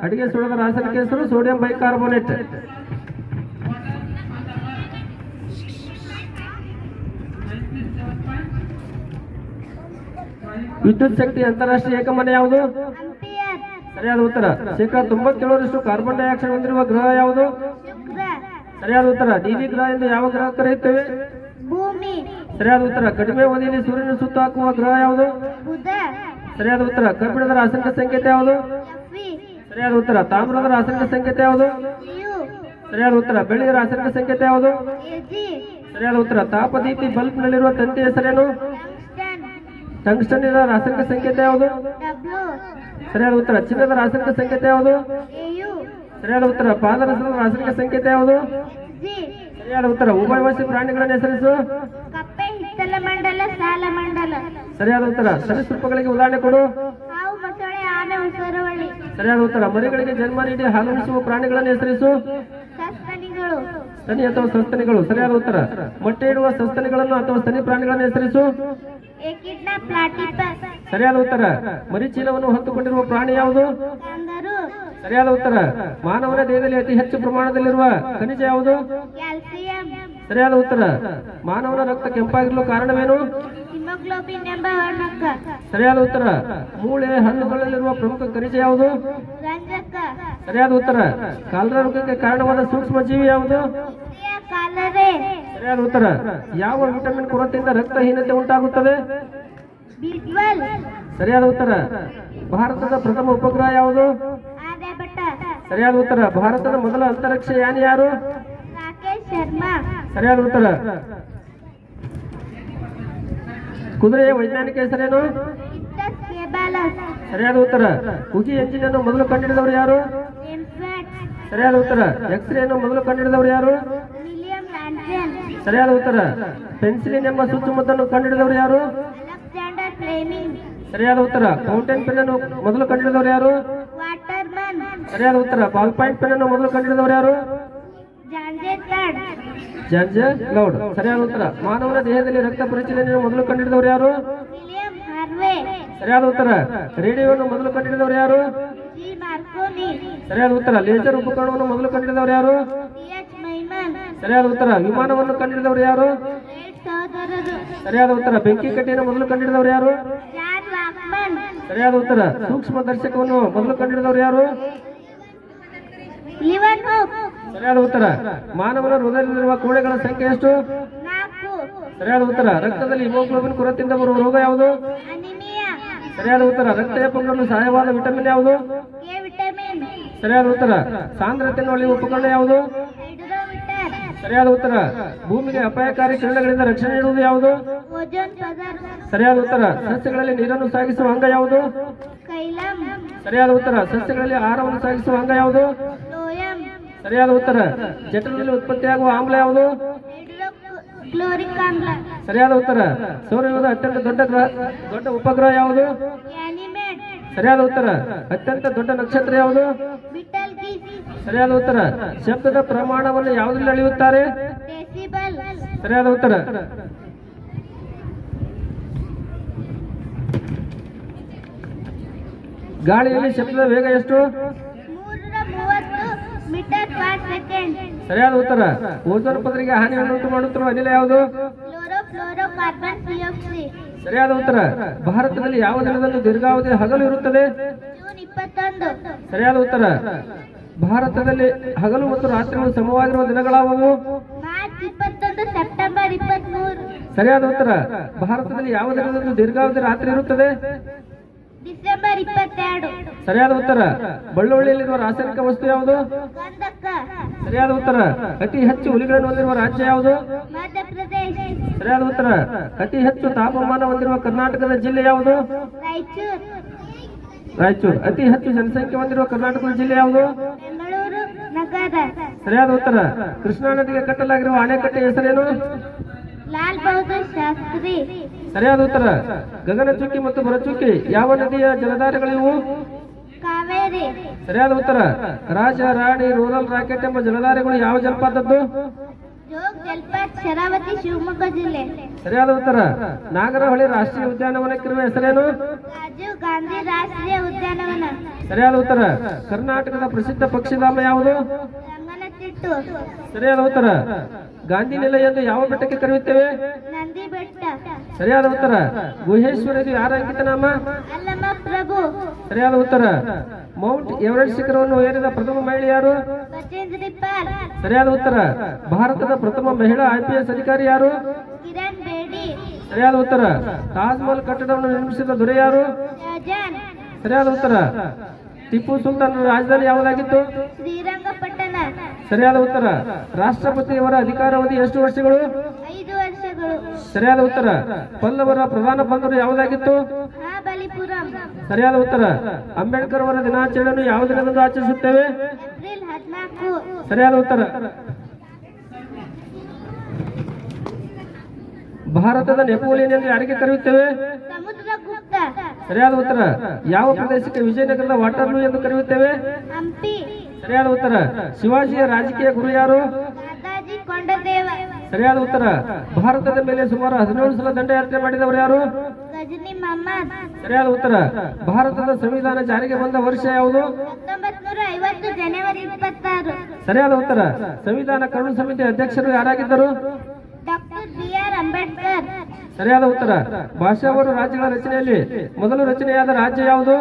ಅಡಿಗೆ ಸೋಡಾದ ರಾಸಾಯನಿಕ ಹೆಸರು ಸೋಡಿಯಂ ಬೈಕಾರ್ಬೋನೇಟ್. ವಿದ್ಯುತ್ ಶಕ್ತಿ ಅಂತಾರಾಷ್ಟ್ರೀಯ ಏಕಮಾನ ಯಾವುದು? ಆಂಪಿಯರ್. ಸರಿಯಾದ ಉತ್ತರ. 97% ಕಾರ್ಬನ್ ಡೈಆಕ್ಸೈಡ್ ಹೊಂದಿರುವ ಗ್ರಹ ಯಾವುದು? ಶುಕ್ರ. ಸರಿಯಾದ ಉತ್ತರ. ನೀಲಿ ಗ್ರಹ ಎಂದು ಯಾವ ಗ್ರಹ ಕರೆಯುತ್ತೇವೆ? ಭೂಮಿ. ಸರಿಯಾದ ಉತ್ತರ. ಕಡಿಮೆ ಅವಧಿಯಲ್ಲಿ ಸೂರ್ಯನ ಸುತ್ತ ಹಾಕುವ ಗ್ರಹ ಯಾವುದು? ಬುಧ. ಸರಿಯಾದ ಉತ್ತರ. ಕಬ್ಬಿಣದ ರಾಸಾಯನಿಕ ಸಂಕೇತ ಯಾವುದು? Fe. ಸರಿಯಾದ ಉತ್ತರ. ತಾಮ್ರದ ರಾಸಾಯನಿಕ ಸಂಕೇತ ಯಾವುದು? ಯು. ಸರಿಯಾದ ಉತ್ತರ. ಬೆಳ್ಳಿಯ ರಾಸಾಯನಿಕ ಸಂಕೇತ ಯಾವುದು? ಎಜಿ. ಸರಿಯಾದ ಉತ್ತರ. ತಾಪದೀಪ್ತಿ ಬಲ್ಬ್ ನಲ್ಲಿರುವ ತಂತಿ ಹೆಸರೇನು? ಟಂಗ್ಸ್ಟನ್. ಟಂಗ್ಸ್ಟನ್ ಇರುವ ರಾಸಾಯನಿಕ ಸಂಕೇತ ಯಾವುದು? ಡಬ್ಲ್ಯೂ. ಸರಿಯಾದ ಉತ್ತರ. ಚಿನ್ನದ ರಾಸಾಯನಿಕ ಸಂಕೇತ ಯಾವುದು? ಎಯು. ಸರಿಯಾದ ಉತ್ತರ. ಪಾದರಸದ ರಾಸಾಯನಿಕ ಸಂಕೇತ ಯಾವುದು? ಜಿ. ಸರಿಯಾದ ಉತ್ತರ. ಉಭಯವಾಸಿ ಪ್ರಾಣಿಗಳನ್ನು ಹೆಸರಿಸು. ಕಪ್ಪೆ, ಹಿತ್ತಲ ಮಂಡಲ, ಸಾಲ ಮಂಡಲ. ಸರಿಯಾದ ಉತ್ತರ. ಸರೀಸೃಪಗಳಿಗೆ ಉದಾಹರಣೆ ಕೊಡು. ಹಾವು, ಮೊಸಳೆ, ಆನೆ, ಉಸರವಳ್ಳಿ. ಸರಿಯಾದ ಉತ್ತರ. ಮರಿಗಳಿಗೆ ಜನ್ಮ ನೀಡಿ ಹಾಲುಣಿಸುವ ಪ್ರಾಣಿಗಳನ್ನು ಹೆಸರಿಸು. ಸಸ್ತನಿಗಳು. ಸ್ತನಿ ಅಥವಾ ಸಸ್ತನಿಗಳು. ಸರಿಯಾದ ಉತ್ತರ. ಮೊಟ್ಟೆ ಇಡುವ ಸಸ್ತನಿಗಳನ್ನು ಅಥವಾ ಸ್ತನಿ ಪ್ರಾಣಿಗಳನ್ನು ಹೆಸರಿಸು. ಎಕಿಡ್ನಾ, ಪ್ಲಾಟಿಪಸ್. ಸರಿಯಾದ ಉತ್ತರ. ಮರಿಚೀಲವನ್ನು ಹೊತ್ತುಕೊಂಡಿರುವ ಪ್ರಾಣಿ ಯಾವುದು? ಕಂಗರು. ಸರಿಯಾದ ಉತ್ತರ. ಮಾನವನ ದೇಹದಲ್ಲಿ ಅತಿ ಹೆಚ್ಚು ಪ್ರಮಾಣದಲ್ಲಿರುವ ಖನಿಜ ಯಾವುದು? ಕ್ಯಾಲ್ಸಿಯಂ. ಸರಿಯಾದ ಉತ್ತರ. ಮಾನವನ ರಕ್ತ ಕೆಂಪಾಗಿರಲು ಕಾರಣವೇನು? ಹಿಮೋಗ್ಲೋಬಿನ್ ಎಂಬ ವರ್ಣಕ. ಸರಿಯಾದ ಉತ್ತರ. ಮೂಳೆ ಹಣ್ಣುಗಳಲ್ಲಿರುವ ಪ್ರಮುಖ ಖನಿಜ ಯಾವುದು? ರಂಜಕ. ಸರಿಯಾದ ಉತ್ತರ. ಕಾಲರ ರೋಗಕ್ಕೆ ಕಾರಣವಾದ ಸೂಕ್ಷ್ಮ ಜೀವಿ ಯಾವುದು? ಕಾಲರೆ. ಸರಿಯಾದ ಉತ್ತರ. ಯಾವ ವಿಟಮಿನ್ ಕೊರತೆಯಿಂದ ರಕ್ತಹೀನತೆ ಉಂಟಾಗುತ್ತದೆ? ಬಿ12. ಸರಿಯಾದ ಉತ್ತರ. ಭಾರತದ ಪ್ರಥಮ ಉಪಗ್ರಹ ಯಾವುದು? ಆರ್ಯಭಟ. ಸರಿಯಾದ ಉತ್ತರ. ಭಾರತದ ಮೊದಲ ಅಂತರಿಕ್ಷ ಯಾನಿ ಯಾರು? ರಾಕೇಶ್ ಶರ್ಮಾ. ಸರಿಯಾದ ಉತ್ತರ. ಕುದುರೆಯ ವೈಜ್ಞಾನಿಕ ಹೆಸರೇನು? ಇಕ್ಟಸ್ ಕೇಬಾಲಸ್. ಸರಿಯಾದ ಉತ್ತರ. ಉಗಿ ಎಂಜಿನ್ ಅನ್ನು ಮೊದಲು ಕಂಡುಹಿಡಿದವರು ಯಾರು? James watt. ಸರಿಯಾದ ಉತ್ತರ. ಎಕ್ಸ್ರೇ ಅನ್ನು ಮೊದಲು ಕಂಡುಹಿಡಿದವರು ಯಾರು? ವಿಲಿಯಂ ಲ್ಯಾಂಡ್ಸನ್. ಸರಿಯಾದ ಉತ್ತರ. ಪೆನ್ಸಿಲಿನ್ ಎಂಬ ಚುಚ್ಚುಮದ್ದನ್ನು ಕಂಡುಹಿಡಿದವರು ಯಾರು? Alexander Fleming. ಸರಿಯಾದ ಉತ್ತರ. ಫೌಂಟೇನ್ ಪೆನ್ ಅನ್ನು ಮೊದಲು ಕಂಡುಹಿಡಿದವರು ಯಾರು? ವಾಟರ್ಮನ್. ಸರಿಯಾದ ಉತ್ತರ. ಬಾಲ್ ಪಾಯಿಂಟ್ ಪೆನ್ ಅನ್ನು ಮೊದಲು ಕಂಡುಹಿಡಿದವರು ಯಾರು? ಜಾಂಜೆಟರ್ಡ್. ಜಾರ್ಜ್ ಲೌಡ್. ಸರಿಯಾದ ಉತ್ತರ. ಮಾನವನ ದೇಹದಲ್ಲಿ ರಕ್ತ ಪರಿಚಲನೆಯನ್ನು ಮೊದಲು ಕಂಡುಹಿಡಿದವರು ಯಾರು? William Harvey. ಸರಿಯಾದ ಉತ್ತರ. ರೇಡಿಯೋವನ್ನು ಮೊದಲು ಕಂಡುಹಿಡಿದವರು ಯಾರು? G Marconi. ಸರಿಯಾದ ಉತ್ತರ. ಲೇಸರ್ ಉಪಕರಣವನ್ನು ಮೊದಲು ಕಂಡುಹಿಡಿದವರು ಯಾರು? ಟಿ.ಎಚ್. ಮೈಮನ್. ಸರಿಯಾದ ಉತ್ತರ. ವಿಮಾನವನ್ನು ಕಂಡುಹಿಡಿದವರು ಯಾರು? ರೈಟ್ ಸಹೋದರರು. ಸರಿಯಾದ ಉತ್ತರ. ಬೆಂಕಿ ಕಡ್ಡಿಯನ್ನು ಮೊದಲು ಕಂಡುಹಿಡಿದವರು ಯಾರು? John Walkman. ಸರಿಯಾದ ಉತ್ತರ. ಸೂಕ್ಷ್ಮ ದರ್ಶಕವನ್ನು ಮೊದಲು ಕಂಡುಹಿಡಿದವರು ಯಾರು? Leeuwenhoek. ಸರಿಯಾದ ಉತ್ತರ. ಮಾನವನ ಹೃದಯದಲ್ಲಿರುವ ಕೋಣೆಗಳ ಸಂಖ್ಯೆ ಎಷ್ಟು? 4. ಸರಿಯಾದ ಉತ್ತರ. ರಕ್ತದಲ್ಲಿ ಹಿಮೋಗ್ಲೋಬಿನ್ ಕೊರತೆಯಿಂದ ಬರುವ ರೋಗ ಯಾವುದು? ಅನಿಮಿಯಾ. ಸರಿಯಾದ ಉತ್ತರ. ರಕ್ತ ಹೆಪ್ಪುಗಟ್ಟಲು ಸಹಾಯವಾದ ವಿಟಮಿನ್ ಯಾವುದು? K vitamin. ಸರಿಯಾದ ಉತ್ತರ. ಸಾಂದ್ರತೆಯನ್ನು ಅಳೆಯುವ ಉಪಕರಣ ಯಾವುದು? ಹೈಡ್ರೋಮೀಟರ್. ಸರಿಯಾದ ಉತ್ತರ. ಭೂಮಿಗೆ ಅಪಾಯಕಾರಿ ಕಿರಣಗಳಿಂದ ರಕ್ಷಣೆ ನೀಡುವುದು ಯಾವುದು? ಓಜೋನ್ ಪದರ. ಸರಿಯಾದ ಉತ್ತರ. ಸಸ್ಯಗಳಲ್ಲಿ ನೀರನ್ನು ಸಾಗಿಸುವ ಅಂಗ ಯಾವುದು? ಕೈಲಂ. ಸರಿಯಾದ ಉತ್ತರ. ಸಸ್ಯಗಳಲ್ಲಿ ಆಹಾರವನ್ನು ಸಾಗಿಸುವ ಅಂಗ ಯಾವುದು? ಲೋಯಂ. ಸರಿಯಾದ ಉತ್ತರ. ಜಠರದಲ್ಲಿ ಉತ್ಪತ್ತಿಯಾಗುವ ಆಮ್ಲ ಯಾವುದು? ಕ್ಲೋರಿಕ್ ಆಮ್ಲ. ಸರಿಯಾದ ಉತ್ತರ. ಸೌರವ್ಯೂಹದ ಅತ್ಯಂತ ದೊಡ್ಡ ಉಪಗ್ರಹ ಯಾವುದು? ಆನಿಮೇಟ್. ಸರಿಯಾದ ಉತ್ತರ. ಅತ್ಯಂತ ದೊಡ್ಡ ನಕ್ಷತ್ರ ಯಾವುದು? ಬಿಟಲ್ ಗೀಸ್. ಸರಿಯಾದ ಉತ್ತರ. ಶಬ್ದದ ಪ್ರಮಾಣವನ್ನು ಯಾವುದರಲ್ಲಿ ಅಳೆಯುತ್ತಾರೆ? ಡೆಸಿಬಲ್. ಸರಿಯಾದ ಉತ್ತರ. ಗಾಳಿಯಲ್ಲಿ ಶಬ್ದದ ವೇಗ ಎಷ್ಟು? 330 ಮೀಟರ್ ಪರ್ ಸೆಕೆಂಡ್. ಸರಿಯಾದ ಉತ್ತರ. ಓಜೋನ್ ಪದರಿಗೆ ಹಾನಿಯನ್ನುಂಟು ಮಾಡುತ್ತಿರುವ ಅನಿಲ ಯಾವುದು? ಫ್ಲೋರೋಕಾರ್ಬನ್ ಡೈಆಕ್ಸೈಡ್. ಸರಿಯಾದ ಉತ್ತರ. ಭಾರತದಲ್ಲಿ ಯಾವ ದಿನದಂದು ದೀರ್ಘಾವಧಿ ಹಗಲು ಇರುತ್ತದೆ? ಜೂನ್ 21. ಸರಿಯಾದ ಉತ್ತರ. ಭಾರತದಲ್ಲಿ ಹಗಲು ಮತ್ತು ರಾತ್ರಿಗಳು ಸಮವಾಗಿರುವ ದಿನಗಳಾವುವು? March 21, September 23. ಸರಿಯಾದ ಉತ್ತರ. ಭಾರತದಲ್ಲಿ ಯಾವ ದಿನದಂದು ದೀರ್ಘಾವಧಿ ರಾತ್ರಿ ಇರುತ್ತದೆ? ಡಿಸೆಂಬರ್ 22. ಸರಿಯಾದ ಉತ್ತರ. ಬಳ್ಳುಳ್ಳಿಯಲ್ಲಿರುವ ರಾಸಾಯನಿಕ ವಸ್ತು ಯಾವುದು? ಗಂಧಕ. ಸರಿಯಾದ ಉತ್ತರ. ಅತಿ ಹೆಚ್ಚು ಹುಲಿಗಳನ್ನು ಹೊಂದಿರುವ ರಾಜ್ಯ ಯಾವುದು? ಮಧ್ಯಪ್ರದೇಶ. ಸರಿಯಾದ ಉತ್ತರ. ಅತಿ ಹೆಚ್ಚು ತಾಪಮಾನ ಹೊಂದಿರುವ ಕರ್ನಾಟಕದ ಜಿಲ್ಲೆ ಯಾವುದು? ರಾಯಚೂರು. ರಾಯಚೂರು. ಅತಿ ಹೆಚ್ಚು ಜನಸಂಖ್ಯೆ ಹೊಂದಿರುವ ಕರ್ನಾಟಕದ ಜಿಲ್ಲೆ ಯಾವುದು? ಬೆಂಗಳೂರು ನಗರ. ಸರಿಯಾದ ಉತ್ತರ. ಕೃಷ್ಣಾ ನದಿಗೆ ಕಟ್ಟಲಾಗಿರುವ ಅಣೆಕಟ್ಟೆ ಹೆಸರೇನು? ಲಾಲ್ ಬಹದ್ದೂರ್ ಶಾಸ್ತ್ರಿ. ಸರಿಯಾದ ಉತ್ತರ. ಗಗನಚುಕ್ಕಿ ಮತ್ತು ಭರಚುಕ್ಕಿ ಯಾವ ನದಿಯ ಜಲಧಾರೆಗಳಿವು? ಕಾವೇರಿ. ಸರಿಯಾದ ಉತ್ತರ. ರಾಜ, ರಾಣಿ, ರೂರಲ್ ರಾಕೆಟ್ ಎಂಬ ಜಲಧಾರೆಗಳು ಯಾವ ಜಲಪಾತದ್ದು? ಜೋಗ್ ಜಲಪಾತ, ಶರಾವತಿ, ಶಿವಮೊಗ್ಗ ಜಿಲ್ಲೆ. ಸರಿಯಾದ ಉತ್ತರ. ನಾಗರಹೊಳೆ ರಾಷ್ಟ್ರೀಯ ಉದ್ಯಾನವನಕ್ಕಿರುವ ಹೆಸರೇನು? ರಾಜೀವ್ ಗಾಂಧಿ ರಾಷ್ಟ್ರೀಯ ಉದ್ಯಾನವನ. ಸರಿಯಾದ ಉತ್ತರ. ಕರ್ನಾಟಕದ ಪ್ರಸಿದ್ಧ ಪಕ್ಷಿಧಾಮ ಯಾವುದು? ರಂಗನತಿಟ್ಟು. ಸರಿಯಾದ ಉತ್ತರ. ಗಾಂಧಿ ನಿಲಯ ಎಂದು ಯಾವ ಬೆಟ್ಟಕ್ಕೆ ಕರೆಯುತ್ತೇವೆ? ನಂದಿ ಬೆಟ್ಟ. ಸರಿಯಾದ ಉತ್ತರ. ಗುಹೇಶ್ವರ ಇದು ಯಾರ ಅಂಕಿತ ನಾಮ? ಅಲ್ಲಮ ಪ್ರಭು. ಸರಿಯಾದ ಉತ್ತರ. ಮೌಂಟ್ ಎವರೆಸ್ಟ್ ಶಿಖರವನ್ನು ಏರಿದ ಪ್ರಥಮ ಮಹಿಳೆ ಯಾರು? ಬಚೇಂದ್ರಿ ಪಾಲ್. ಸರಿಯಾದ ಉತ್ತರ. ಭಾರತದ ಪ್ರಥಮ ಮಹಿಳಾ IPS ಅಧಿಕಾರಿ ಯಾರು? ಕಿರಣ್ ಬೇಡಿ. ಸರಿಯಾದ ಉತ್ತರ. ತಾಜ್ ಮಹಲ್ ಕಟ್ಟಡವನ್ನು ನಿರ್ಮಿಸಿದ ದೊರೆ ಯಾರು? ಶಹಜಾನ್. ಸರಿಯಾದ ಉತ್ತರ. ಟಿಪ್ಪು ಸುಲ್ತಾನರ ರಾಜಧಾನಿ ಯಾವುದಾಗಿತ್ತು? ಶ್ರೀರಂಗಪಟ್ಟಣ. ಸರಿಯಾದ ಉತ್ತರ. ರಾಷ್ಟ್ರಪತಿಯವರ ಅಧಿಕಾರಾವಧಿ ಎಷ್ಟು ವರ್ಷಗಳು? 5 ವರ್ಷಗಳು. ಸರಿಯಾದ ಉತ್ತರ. ಪಲ್ಲವರ ಪ್ರಧಾನ ಬಂದರು ಯಾವುದಾಗಿತ್ತು? ಮಹಾಬಲಿಪುರಂ. ಸರಿಯಾದ ಉತ್ತರ. ಅಂಬೇಡ್ಕರ್ ಅವರ ದಿನಾಚರಣೆಯನ್ನು ಯಾವ ದಿನದಂದು ಆಚರಿಸುತ್ತೇವೆ? ಏಪ್ರಿಲ್ 14. ಸರಿಯಾದ ಉತ್ತರ. ಭಾರತದ ನೆಪೋಲಿಯನ್ ಎಂದು ಯಾರಿಗೆ ಕರೆಯುತ್ತೇವೆ? ಸಮುದ್ರಗುಪ್ತ. ಸರಿಯಾದ ಉತ್ತರ. ಯಾವ ಪ್ರದೇಶಕ್ಕೆ ವಿಜಯನಗರದ ವಾಟರ್ಲೂ ಎಂದು ಕರೆಯುತ್ತೇವೆ? ಹಂಪಿ. ಸರಿಯಾದ ಉತ್ತರ. ಶಿವಾಜಿಯ ರಾಜಕೀಯ ಗುರು ಯಾರು? ದಾದಾಜಿ ಕೊಂಡದೇವ. ಸರಿಯಾದ ಉತ್ತರ. ಭಾರತದ ಮೇಲೆ ಸುಮಾರು 17 ಸಲ ದಂಡಯಾತ್ರೆ ಮಾಡಿದವರು ಯಾರು? ಗಜನಿ ಮಹಮ್ಮದ್. ಸರಿಯಾದ ಉತ್ತರ. ಭಾರತದ ಸಂವಿಧಾನ ಜಾರಿಗೆ ಬಂದ ವರ್ಷ ಯಾವುದು? 1950 ಜನವರಿ 26. ಸರಿಯಾದ ಉತ್ತರ. ಸಂವಿಧಾನ ಕರಡು ಸಮಿತಿ ಅಧ್ಯಕ್ಷರು ಯಾರಾಗಿದ್ದರು? Doctor B.R. ಅಂಬೇಡ್ಕರ್. ಸರಿಯಾದ ಉತ್ತರ. ಭಾಷಾವರು ರಾಜ್ಯಗಳ ರಚನೆಯಲ್ಲಿ ಮೊದಲು ರಚನೆಯಾದ ರಾಜ್ಯ ಯಾವುದು?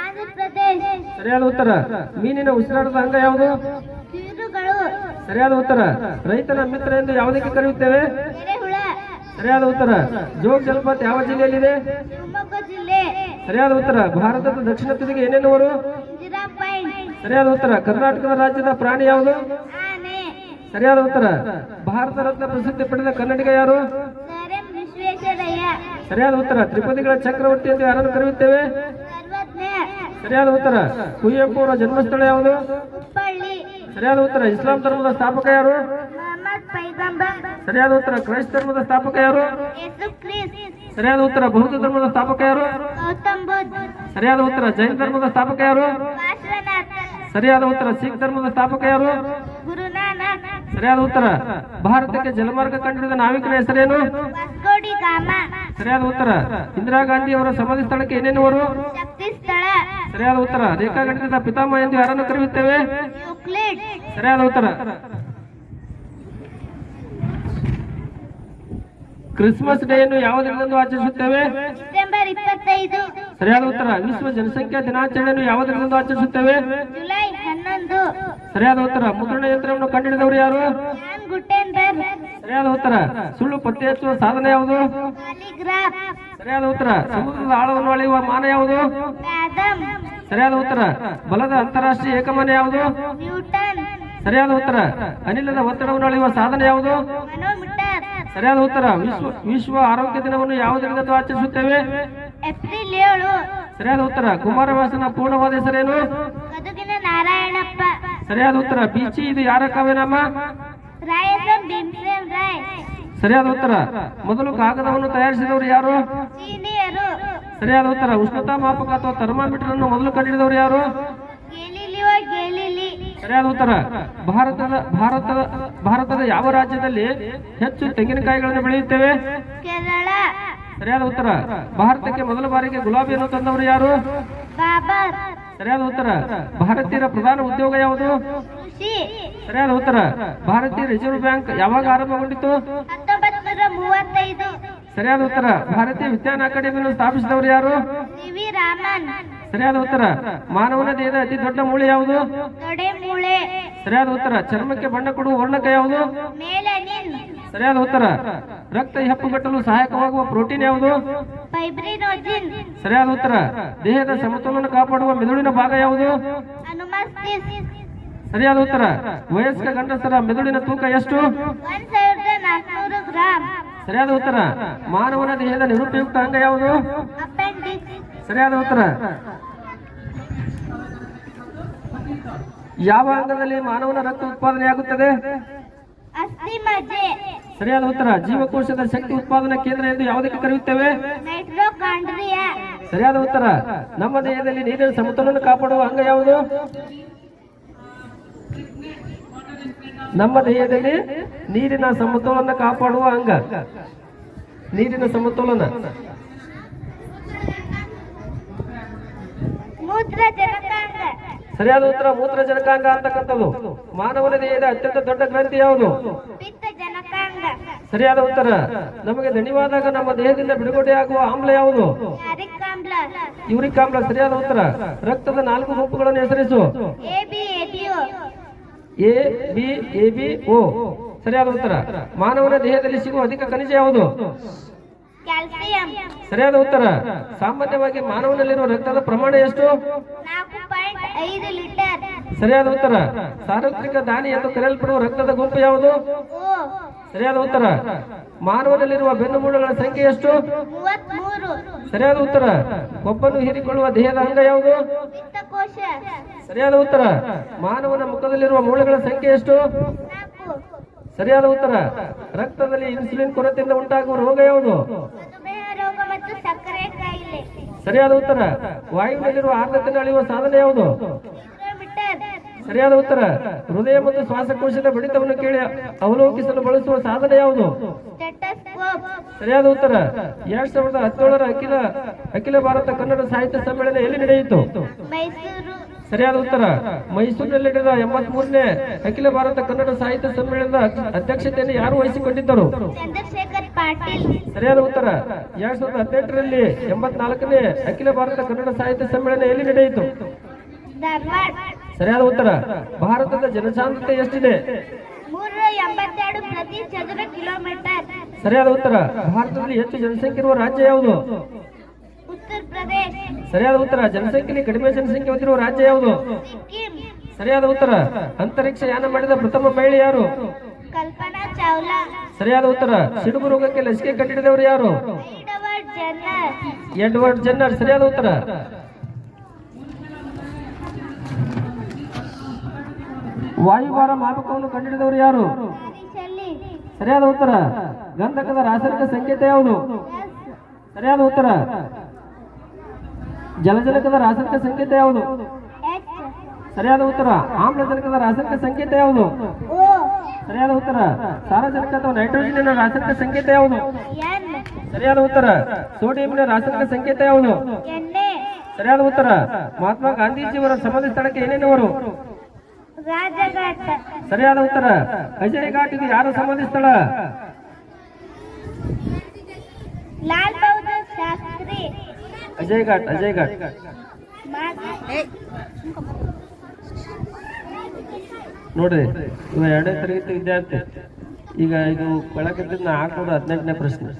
ಆಂಧ್ರ ಪ್ರದೇಶ್. ಸರಿಯಾದ ಉತ್ತರ. ಮೀನಿನ ಉಸಿರಾಟದ ಅಂಗ ಯಾವುದು? ಕಿರುಗಳು. ಸರಿಯಾದ ಉತ್ತರ. ರೈತನ ಮಿತ್ರ ಎಂದು ಯಾವುದಕ್ಕೆ ಕರೆಯುತ್ತೇವೆ? ಎರೆಹುಳ. ಸರಿಯಾದ ಉತ್ತರ. ಜೋಗ್ ಜಲಪಾತ ಯಾವ ಜಿಲ್ಲೆಯಲ್ಲಿದೆ? ಶಿವಮೊಗ್ಗ ಜಿಲ್ಲೆ. ಸರಿಯಾದ ಉತ್ತರ. ಭಾರತದ ದಕ್ಷಿಣ ತುದಿಗೆ ಏನೆನ್ನುವರು? ಇಂದಿರಾ ಪಾಯಿಂಟ್. ಸರಿಯಾದ ಉತ್ತರ. ಕರ್ನಾಟಕದ ರಾಜ್ಯದ ಪ್ರಾಣಿ ಯಾವುದು? ಆನೆ. ಸರಿಯಾದ ಉತ್ತರ. ಭಾರತ ರತ್ನ ಪ್ರಸಿದ್ಧಿ ಪಡೆದ ಕನ್ನಡಿಗ ಯಾರು? Sir M Visvesvaraya. ಸರಿಯಾದ ಉತ್ತರ. ತ್ರಿಪದಿಗಳ ಚಕ್ರವರ್ತಿ ಎಂದು ಯಾರನ್ನು ಕರೆಯುತ್ತೇವೆ? ಸರ್ವಜ್ಞ. ಸರಿಯಾದ ಉತ್ತರ. ಕುವೆಂಪು ಅವರ ಜನ್ಮಸ್ಥಳ ಯಾವುದು? ಹುಬ್ಬಳ್ಳಿ. ಸರಿಯಾದ ಉತ್ತರ. ಇಸ್ಲಾಂ ಧರ್ಮದ ಸ್ಥಾಪಕ ಯಾರು? ಮೊಹಮ್ಮದ್ ಪೈಗಂಬರ್. ಸರಿಯಾದ ಉತ್ತರ. ಕ್ರೈಸ್ತ ಧರ್ಮದ ಸ್ಥಾಪಕ ಯಾರು? ಯೇಸು ಕ್ರಿಸ್ತ. ಸರಿಯಾದ ಉತ್ತರ. ಬೌದ್ಧ ಧರ್ಮದ ಸ್ಥಾಪಕ ಯಾರು? ಗೌತಮ್ ಬುದ್ಧ. ಸರಿಯಾದ ಉತ್ತರ. ಜೈನ ಧರ್ಮದ ಸ್ಥಾಪಕ ಯಾರು? ಪಾರ್ಶ್ವನಾಥ. ಸರಿಯಾದ ಉತ್ತರ. ಸಿಖ್ ಧರ್ಮದ ಸ್ಥಾಪಕ ಯಾರು? ಗುರುನಾನಕ್. ಸರಿಯಾದ ಉತ್ತರ. ಭಾರತಕ್ಕೆ ಜಲಮಾರ್ಗ ಕಂಡಿಡಿದ ನಾವಿಕನ ಹೆಸರೇನು? ವಾಸ್ಕೋ ಡಿ ಗಾಮ. ಸರಿಯಾದ ಉತ್ತರ. ಇಂದಿರಾ ಗಾಂಧಿ ಅವರ ಸಮಾಧಿ ಸ್ಥಳಕ್ಕೆ ಏನೆನ್ನುವರು? ಶಕ್ತಿ ಸ್ಥಳ. ಸರಿಯಾದ ಉತ್ತರ. ರೇಖಾಗಣಿತದ ಪಿತಾಮಹ ಎಂದು ಯಾರನ್ನು ಕರೆಯುತ್ತೇವೆ? ಯೂಕ್ಲಿಡ್. ಸರಿಯಾದ ಉತ್ತರ. ಕ್ರಿಸ್ಮಸ್ ಡೇ ಅನ್ನು ಯಾವ ದಿನದಂದು ಆಚರಿಸುತ್ತೇವೆ? ಡಿಸೆಂಬರ್ 25. ಸರಿಯಾದ ಉತ್ತರ. ವಿಶ್ವ ಜನಸಂಖ್ಯಾ ದಿನಾಚರಣೆಯನ್ನು ಯಾವ ದಿನದಂದು ಆಚರಿಸುತ್ತೇವೆ? ಜುಲೈ 11. ಸರಿಯಾದ ಉತ್ತರ. ಮುದ್ರಣ ಯಂತ್ರವನ್ನು ಕಂಡುಹಿಡಿದವರು ಯಾರು? John Gutenberg. ಸರಿಯಾದ ಉತ್ತರ. ಸುಳ್ಳು ಪತ್ತೆ ಹಚ್ಚುವ ಸಾಧನ ಯಾವುದು? ಪಾಲಿಗ್ರಾಫ್. ಸರಿಯಾದ ಉತ್ತರ. ಸಮುದ್ರದ ಆಳವನ್ನು ಅಳೆಯುವ ಮಾನ ಯಾವುದು? ಫ್ಯಾಥಮ್. ಸರಿಯಾದ ಉತ್ತರ. ಬಲದ ಅಂತಾರಾಷ್ಟ್ರೀಯ ಏಕಮಾನ ಯಾವುದು? ನ್ಯೂಟನ್. ಸರಿಯಾದ ಉತ್ತರ. ಅನಿಲದ ಒತ್ತಡವನ್ನು ಅಳೆಯುವ ಸಾಧನ ಯಾವುದು? ಮನೋಮೀಟರ್. ಸರಿಯಾದ ಉತ್ತರ. ವಿಶ್ವ ಆರೋಗ್ಯ ದಿನವನ್ನು ಯಾವ ದಿನದಂದು ಆಚರಿಸುತ್ತೇವೆ? ಏಪ್ರಿಲ್ 7. ಸರಿಯಾದ ಉತ್ತರ. ಕುಮಾರವ್ಯಾಸನ ಪೂರ್ಣವಾದ ಹೆಸರೇನು? ಗದುಗಿನ ನಾರಾಯಣಪ್ಪ. ಸರಿಯಾದ ಉತ್ತರ. ಬೀಚಿ ಇದು ಯಾರ ಕಾವ್ಯನಾಮ? ರಾಯಸಂ ಭೀಮಸೇನ್ ರಾಯ್. ಸರಿಯಾದ ಉತ್ತರ. ಮೊದಲು ಕಾಗದವನ್ನು ತಯಾರಿಸಿದವರು ಯಾರು? ಚೀನಿಯರು. ಸರಿಯಾದ ಉತ್ತರ. ಉಷ್ಣತಾ ಮಾಪಕ ಅಥವಾ ಥರ್ಮಾಮೀಟರ್ ಅನ್ನು ಮೊದಲು ಕಂಡುಹಿಡಿದವರು ಯಾರು? ಗೆಲಿಲಿಯೋ ಗೆಲಿಲಿ. ಸರಿಯಾದ ಉತ್ತರ. ಭಾರತದ ಯಾವ ರಾಜ್ಯದಲ್ಲಿ ಹೆಚ್ಚು ತೆಂಗಿನಕಾಯಿಗಳನ್ನು ಬೆಳೆಯುತ್ತೇವೆ? ಕೇರಳ. ಸರಿಯಾದ ಉತ್ತರ. ಭಾರತಕ್ಕೆ ಮೊದಲ ಬಾರಿಗೆ ಗುಲಾಬಿಯನ್ನು ತಂದವರು ಯಾರು? ಬಾಬರ್. ಸರಿಯಾದ ಉತ್ತರ. ಭಾರತೀಯರ ಪ್ರಧಾನ ಉದ್ಯೋಗ ಯಾವುದು? ಕೃಷಿ. ಸರಿಯಾದ ಉತ್ತರ. ಭಾರತೀಯ ರಿಸರ್ವ್ ಬ್ಯಾಂಕ್ ಯಾವಾಗ ಆರಂಭಗೊಂಡಿತು? 1935. ಸರಿಯಾದ ಉತ್ತರ. ಭಾರತೀಯ ವಿಜ್ಞಾನ ಅಕಾಡೆಮಿಯನ್ನು ಸ್ಥಾಪಿಸಿದವರು ಯಾರು? ಸಿ.ವಿ. ರಾಮನ್. ಸರಿಯಾದ ಉತ್ತರ. ಮಾನವನ ದೇಹದ ಅತಿ ದೊಡ್ಡ ಮೂಳೆ ಯಾವುದು? ತೊಡೆ ಮೂಳೆ. ಸರಿಯಾದ ಉತ್ತರ. ಚರ್ಮಕ್ಕೆ ಬಣ್ಣ ಕೊಡುವ ವರ್ಣಕ ಯಾವುದು? ಮೆಲನಿನ್. ಸರಿಯಾದ ಉತ್ತರ. ರಕ್ತ ಹೆಪ್ಪುಗಟ್ಟಲು ಸಹಾಯಕವಾಗುವ ಪ್ರೋಟೀನ್ ಯಾವುದು? ಫೈಬ್ರಿನೋಜಿನ್. ಸರಿಯಾದ ಉತ್ತರ. ದೇಹದ ಸಮತೋಲನ ಕಾಪಾಡುವ ಮೆದುಳಿನ ಭಾಗ ಯಾವುದು? ಅನುಮಸ್ತಿಸ್. ಸರಿಯಾದ ಉತ್ತರ. ವಯಸ್ಕ ಗಂಡಸರ ಮೆದುಳಿನ ತೂಕ ಎಷ್ಟು? 1400 ಗ್ರಾಂ. ಸರಿಯಾದ ಉತ್ತರ. ಮಾನವನ ದೇಹದ ನಿರುಪಯುಕ್ತ ಅಂಗ ಯಾವುದು? ಅಪೆಂಡಿಕ್ಸ್. ಸರಿಯಾದ ಉತ್ತರ. ಯಾವ ಅಂಗದಲ್ಲಿ ಮಾನವನ ರಕ್ತ ಉತ್ಪಾದನೆಯಾಗುತ್ತದೆ? ಅಸ್ಥಿ ಮಜ್ಜೆ. ಸರಿಯಾದ ಉತ್ತರ. ಜೀವಕೋಶದ ಶಕ್ತಿ ಉತ್ಪಾದನಾ ಕೇಂದ್ರ ಎಂದು ಯಾವುದಕ್ಕೆ ಕರೆಯುತ್ತೇವೆ? ಮೈಟೊಕಾಂಡ್ರಿಯಾ. ಸರಿಯಾದ ಉತ್ತರ. ನಮ್ಮ ದೇಹದಲ್ಲಿ ನೀರಿನ ಸಮತೋಲನ ಕಾಪಾಡುವ ಅಂಗ ಯಾವುದು? ನಮ್ಮ ದೇಹದಲ್ಲಿ ನೀರಿನ ಸಮತೋಲನ ಕಾಪಾಡುವ ಅಂಗ. ನೀರಿನ ಸಮತೋಲನ. ಮೂತ್ರಜನಕಾಂಗ. ಸರಿಯಾದ ಉತ್ತರ. ಮೂತ್ರಜನಕಾಂಗ ಅಂತಕ್ಕಂಥದ್ದು. ಮಾನವನ ದೇಹದ ಅತ್ಯಂತ ದೊಡ್ಡ ಗ್ರಂಥಿ ಯಾವುದು? ಪಿತ್ತಜನಕಾಂಗ. ಸರಿಯಾದ ಉತ್ತರ. ನಮಗೆ ದಣಿವಾದಾಗ ನಮ್ಮ ದೇಹದಿಂದ ಬಿಡುಗಡೆಯಾಗುವ ಆಮ್ಲ ಯಾವುದು? ಯೂರಿಕ್ ಆಮ್ಲ. ಯೂರಿಕ್ ಆಮ್ಲ. ಸರಿಯಾದ ಉತ್ತರ. ರಕ್ತದ 4 ಗುಂಪುಗಳನ್ನು ಹೆಸರಿಸು. AB ABO. ABO. ಸರಿಯಾದ ಉತ್ತರ. ಮಾನವನ ದೇಹದಲ್ಲಿ ಸಿಗುವ ಅಧಿಕ ಖನಿಜ ಯಾವುದು? ಕ್ಯಾಲ್ಸಿಯಂ. ಸರಿಯಾದ ಉತ್ತರ. ಸಾಮಾನ್ಯವಾಗಿ ಮಾನವನಲ್ಲಿರುವ ರಕ್ತದ ಪ್ರಮಾಣ ಎಷ್ಟು? 4.5 5 ಲೀಟರ್. ಸರಿಯಾದ ಉತ್ತರ. ಸಾರ್ವತ್ರಿಕ ದಾನಿ ಎಂದು ಕರೆಯಲ್ಪಡುವ ರಕ್ತದ ಗುಂಪು ಯಾವುದು? ಓ. ಸರಿಯಾದ ಉತ್ತರ. ಮಾನವನಲ್ಲಿರುವ ಬೆನ್ನು ಮೂಳೆಗಳ ಸಂಖ್ಯೆ ಎಷ್ಟು? 33. ಸರಿಯಾದ ಉತ್ತರ. ಕೊಬ್ಬನ್ನು ಹೀರಿಕೊಳ್ಳುವ ದೇಹದ ಅಂಗ ಯಾವುದು? ಪಿತ್ತಕೋಶ. ಸರಿಯಾದ ಉತ್ತರ. ಮಾನವನ ಮುಖದಲ್ಲಿರುವ ಮೂಳೆಗಳ ಸಂಖ್ಯೆ ಎಷ್ಟು? 4. ಸರಿಯಾದ ಉತ್ತರ. ರಕ್ತದಲ್ಲಿ ಇನ್ಸುಲಿನ್ ಕೊರತೆಯಿಂದ ಉಂಟಾಗುವ ರೋಗ ಯಾವುದು? ಮಧುಮೇಹ ರೋಗ ಮತ್ತು ಸಕ್ಕರೆ ಕಾಯಿಲೆ. ಸರಿಯಾದ ಉತ್ತರ. ವಾಯುವಿನಲ್ಲಿರುವ ಆರ್ದ್ರತೆಯನ್ನು ಅಳೆಯುವ ಸಾಧನ ಯಾವುದು? ಹಿಗ್ರೋಮೀಟರ್. ಸರಿಯಾದ ಉತ್ತರ. ಹೃದಯ ಮತ್ತು ಶ್ವಾಸಕೋಶದ ಬಡಿತವನ್ನು ಕೇಳಿ ಅವಲೋಕಿಸಲು ಬಳಸುವ ಸಾಧನ ಯಾವುದು? ಸ್ಟೆಥೋಸ್ಕೋಪ್. ಸರಿಯಾದ ಉತ್ತರ. 2017ರ ಅಖಿಲ ಭಾರತ ಕನ್ನಡ ಸಾಹಿತ್ಯ ಸಮ್ಮೇಳನ ಎಲ್ಲಿ ನಡೆಯಿತು? ಮೈಸೂರು. ಸರಿಯಾದ ಉತ್ತರ. ಮೈಸೂರಿನಲ್ಲಿ ನಡೆದ 83ನೇ ಅಖಿಲ ಭಾರತ ಕನ್ನಡ ಸಾಹಿತ್ಯ ಸಮ್ಮೇಳನದ ಅಧ್ಯಕ್ಷತೆಯನ್ನು ಯಾರು ವಹಿಸಿಕೊಂಡಿದ್ದರು? ಚಂದ್ರಶೇಖರ್ ಪಾಟೀಲ್. ಸರಿಯಾದ ಉತ್ತರ. 2018ರಲ್ಲಿ 84ನೇ ಅಖಿಲ ಭಾರತ ಕನ್ನಡ ಸಾಹಿತ್ಯ ಸಮ್ಮೇಳನ ಎಲ್ಲಿ ನಡೆಯಿತು? ಧಾರವಾಡ. ಸರಿಯಾದ ಉತ್ತರ. ಭಾರತದ ಜನಸಾಂದ್ರತೆ ಎಷ್ಟಿದೆ? 382 ಪ್ರತಿ ಚದರ ಕಿಲೋಮೀಟರ್. ಸರಿಯಾದ ಉತ್ತರ. ಭಾರತದಲ್ಲಿ ಹೆಚ್ಚು ಜನಸಂಖ್ಯೆ ಇರುವ ರಾಜ್ಯ ಯಾವುದು? ಉತ್ತರ ಪ್ರದೇಶ. ಸರಿಯಾದ ಉತ್ತರ. ಜನಸಂಖ್ಯೆಯಲ್ಲಿ ಕಡಿಮೆ ಜನಸಂಖ್ಯೆ ಹೊಂದಿರುವ ರಾಜ್ಯ ಯಾವುದು? ಸಿಕ್ಕಿಂ. ಸರಿಯಾದ ಉತ್ತರ. ಅಂತರಿಕ್ಷ ಯಾನ ಮಾಡಿದ ಪ್ರಥಮ ಮಹಿಳೆ ಯಾರು? ಕಲ್ಪನಾ ಚಾವ್ಲಾ. ಸರಿಯಾದ ಉತ್ತರ. ಸಿಡುಬು ರೋಗಕ್ಕೆ ಲಸಿಕೆ ಕಂಡುಹಿಡಿದವರು ಯಾರು? Edward Jenner. Edward Jenner. ಸರಿಯಾದ ಉತ್ತರ. ವಾಯುಭಾರ ಮಾಪಕವನ್ನು ಕಂಡುಹಿಡಿದವರು ಯಾರು? ಹರಿಶೆಲ್ಲಿ. ಸರಿಯಾದ ಉತ್ತರ. ಗಂಧಕದ ರಾಸಾಯನಿಕ ಸಂಕೇತ ಯಾವುದು? ಸರಿಯಾದ ಉತ್ತರ. ಜಲಜನಕದ ರಾಸಾಯನಿಕ ಸಂಕೇತ ಯಾವುದು? ಎಚ್. ಸರಿಯಾದ ಉತ್ತರ. ಆಮ್ಲಜನಕದ ರಾಸಾಯನಿಕ ಸಂಕೇತ ಯಾವುದು? ಓ. ಸರಿಯಾದ ಉತ್ತರ. ಸಾರಜನಕ ಅಥವಾ ನೈಟ್ರೋಜನ್ ರಾಸಾಯನಿಕ ಸಂಕೇತ ಯಾವುದು? ಎನ್. ಸರಿಯಾದ ಉತ್ತರ. ಸೋಡಿಯಂನ ರಾಸಾಯನಿಕ ಸಂಕೇತ ಯಾವುದು? ಎಣ್ಣೆ. ಸರಿಯಾದ ಉತ್ತರ. ಮಹಾತ್ಮ ಗಾಂಧೀಜಿಯವರ ಸಮಾಧಿ ಸ್ಥಳಕ್ಕೆ ಏನೇನವರು? ರಾಜಘಾಟ್. ಸರಿಯಾದ ಉತ್ತರ. ಅಜಯ್ ಘಾಟ್ ಇದು ಯಾರ ಸಮಾಧಿ ಸ್ಥಳ? ಲಾಲ್ ಬಹದ್ದೂರ್ ಶಾಸ್ತ್ರಿ. ಅಜಯ್ ಘಾಟ್. ಅಜಯ್ ಘಾಟ್. ನೋಡ್ರಿ, ಇವ 2ನೇ ತರಗತಿ ವಿದ್ಯಾರ್ಥಿ. ಈಗ ಇದು ಬೆಳಕತ್ತಿದ 418ನೇ ಪ್ರಶ್ನೆ,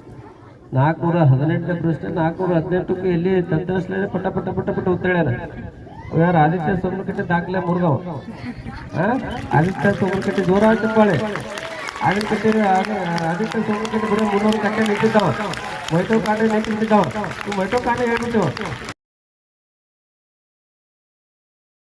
418ನೇ ಪ್ರಶ್ನೆ, 418ಕ್ಕೂ ಎಲ್ಲಿ ತಂತ್ರಶ್ಲೇಷ ಪಟ ಪಟ ಪಟ ಪಟ ಉತ್ತರ ಹೇಳ್ಯಾರ. ಯಾರು? ಆದಿತ್ಯ ಸೋಮನಕಟ್ಟೆ ದಾಖಲೆ ಮುರುಗಾವ್. ಆದಿತ್ಯ ಸೋಮನಕಟ್ಟೆ ಜೋರ ಆಯ್ತಪ್ಪಾಳೆ. ಆದಿತ್ಯ ಸೋಮನಕಟ್ಟೆ ಬರೀ 300 ಕಟ್ಟೆ ನಿಂತಿದ್ದಾವ. ಮೈಟೋ ಕಾಂಡೆ ನಿಂತಿದ್ದಾವ. ಮೈಟೋ ಕಾಂಡೆ ಹೇಳ್ಬಿಟ್ಟು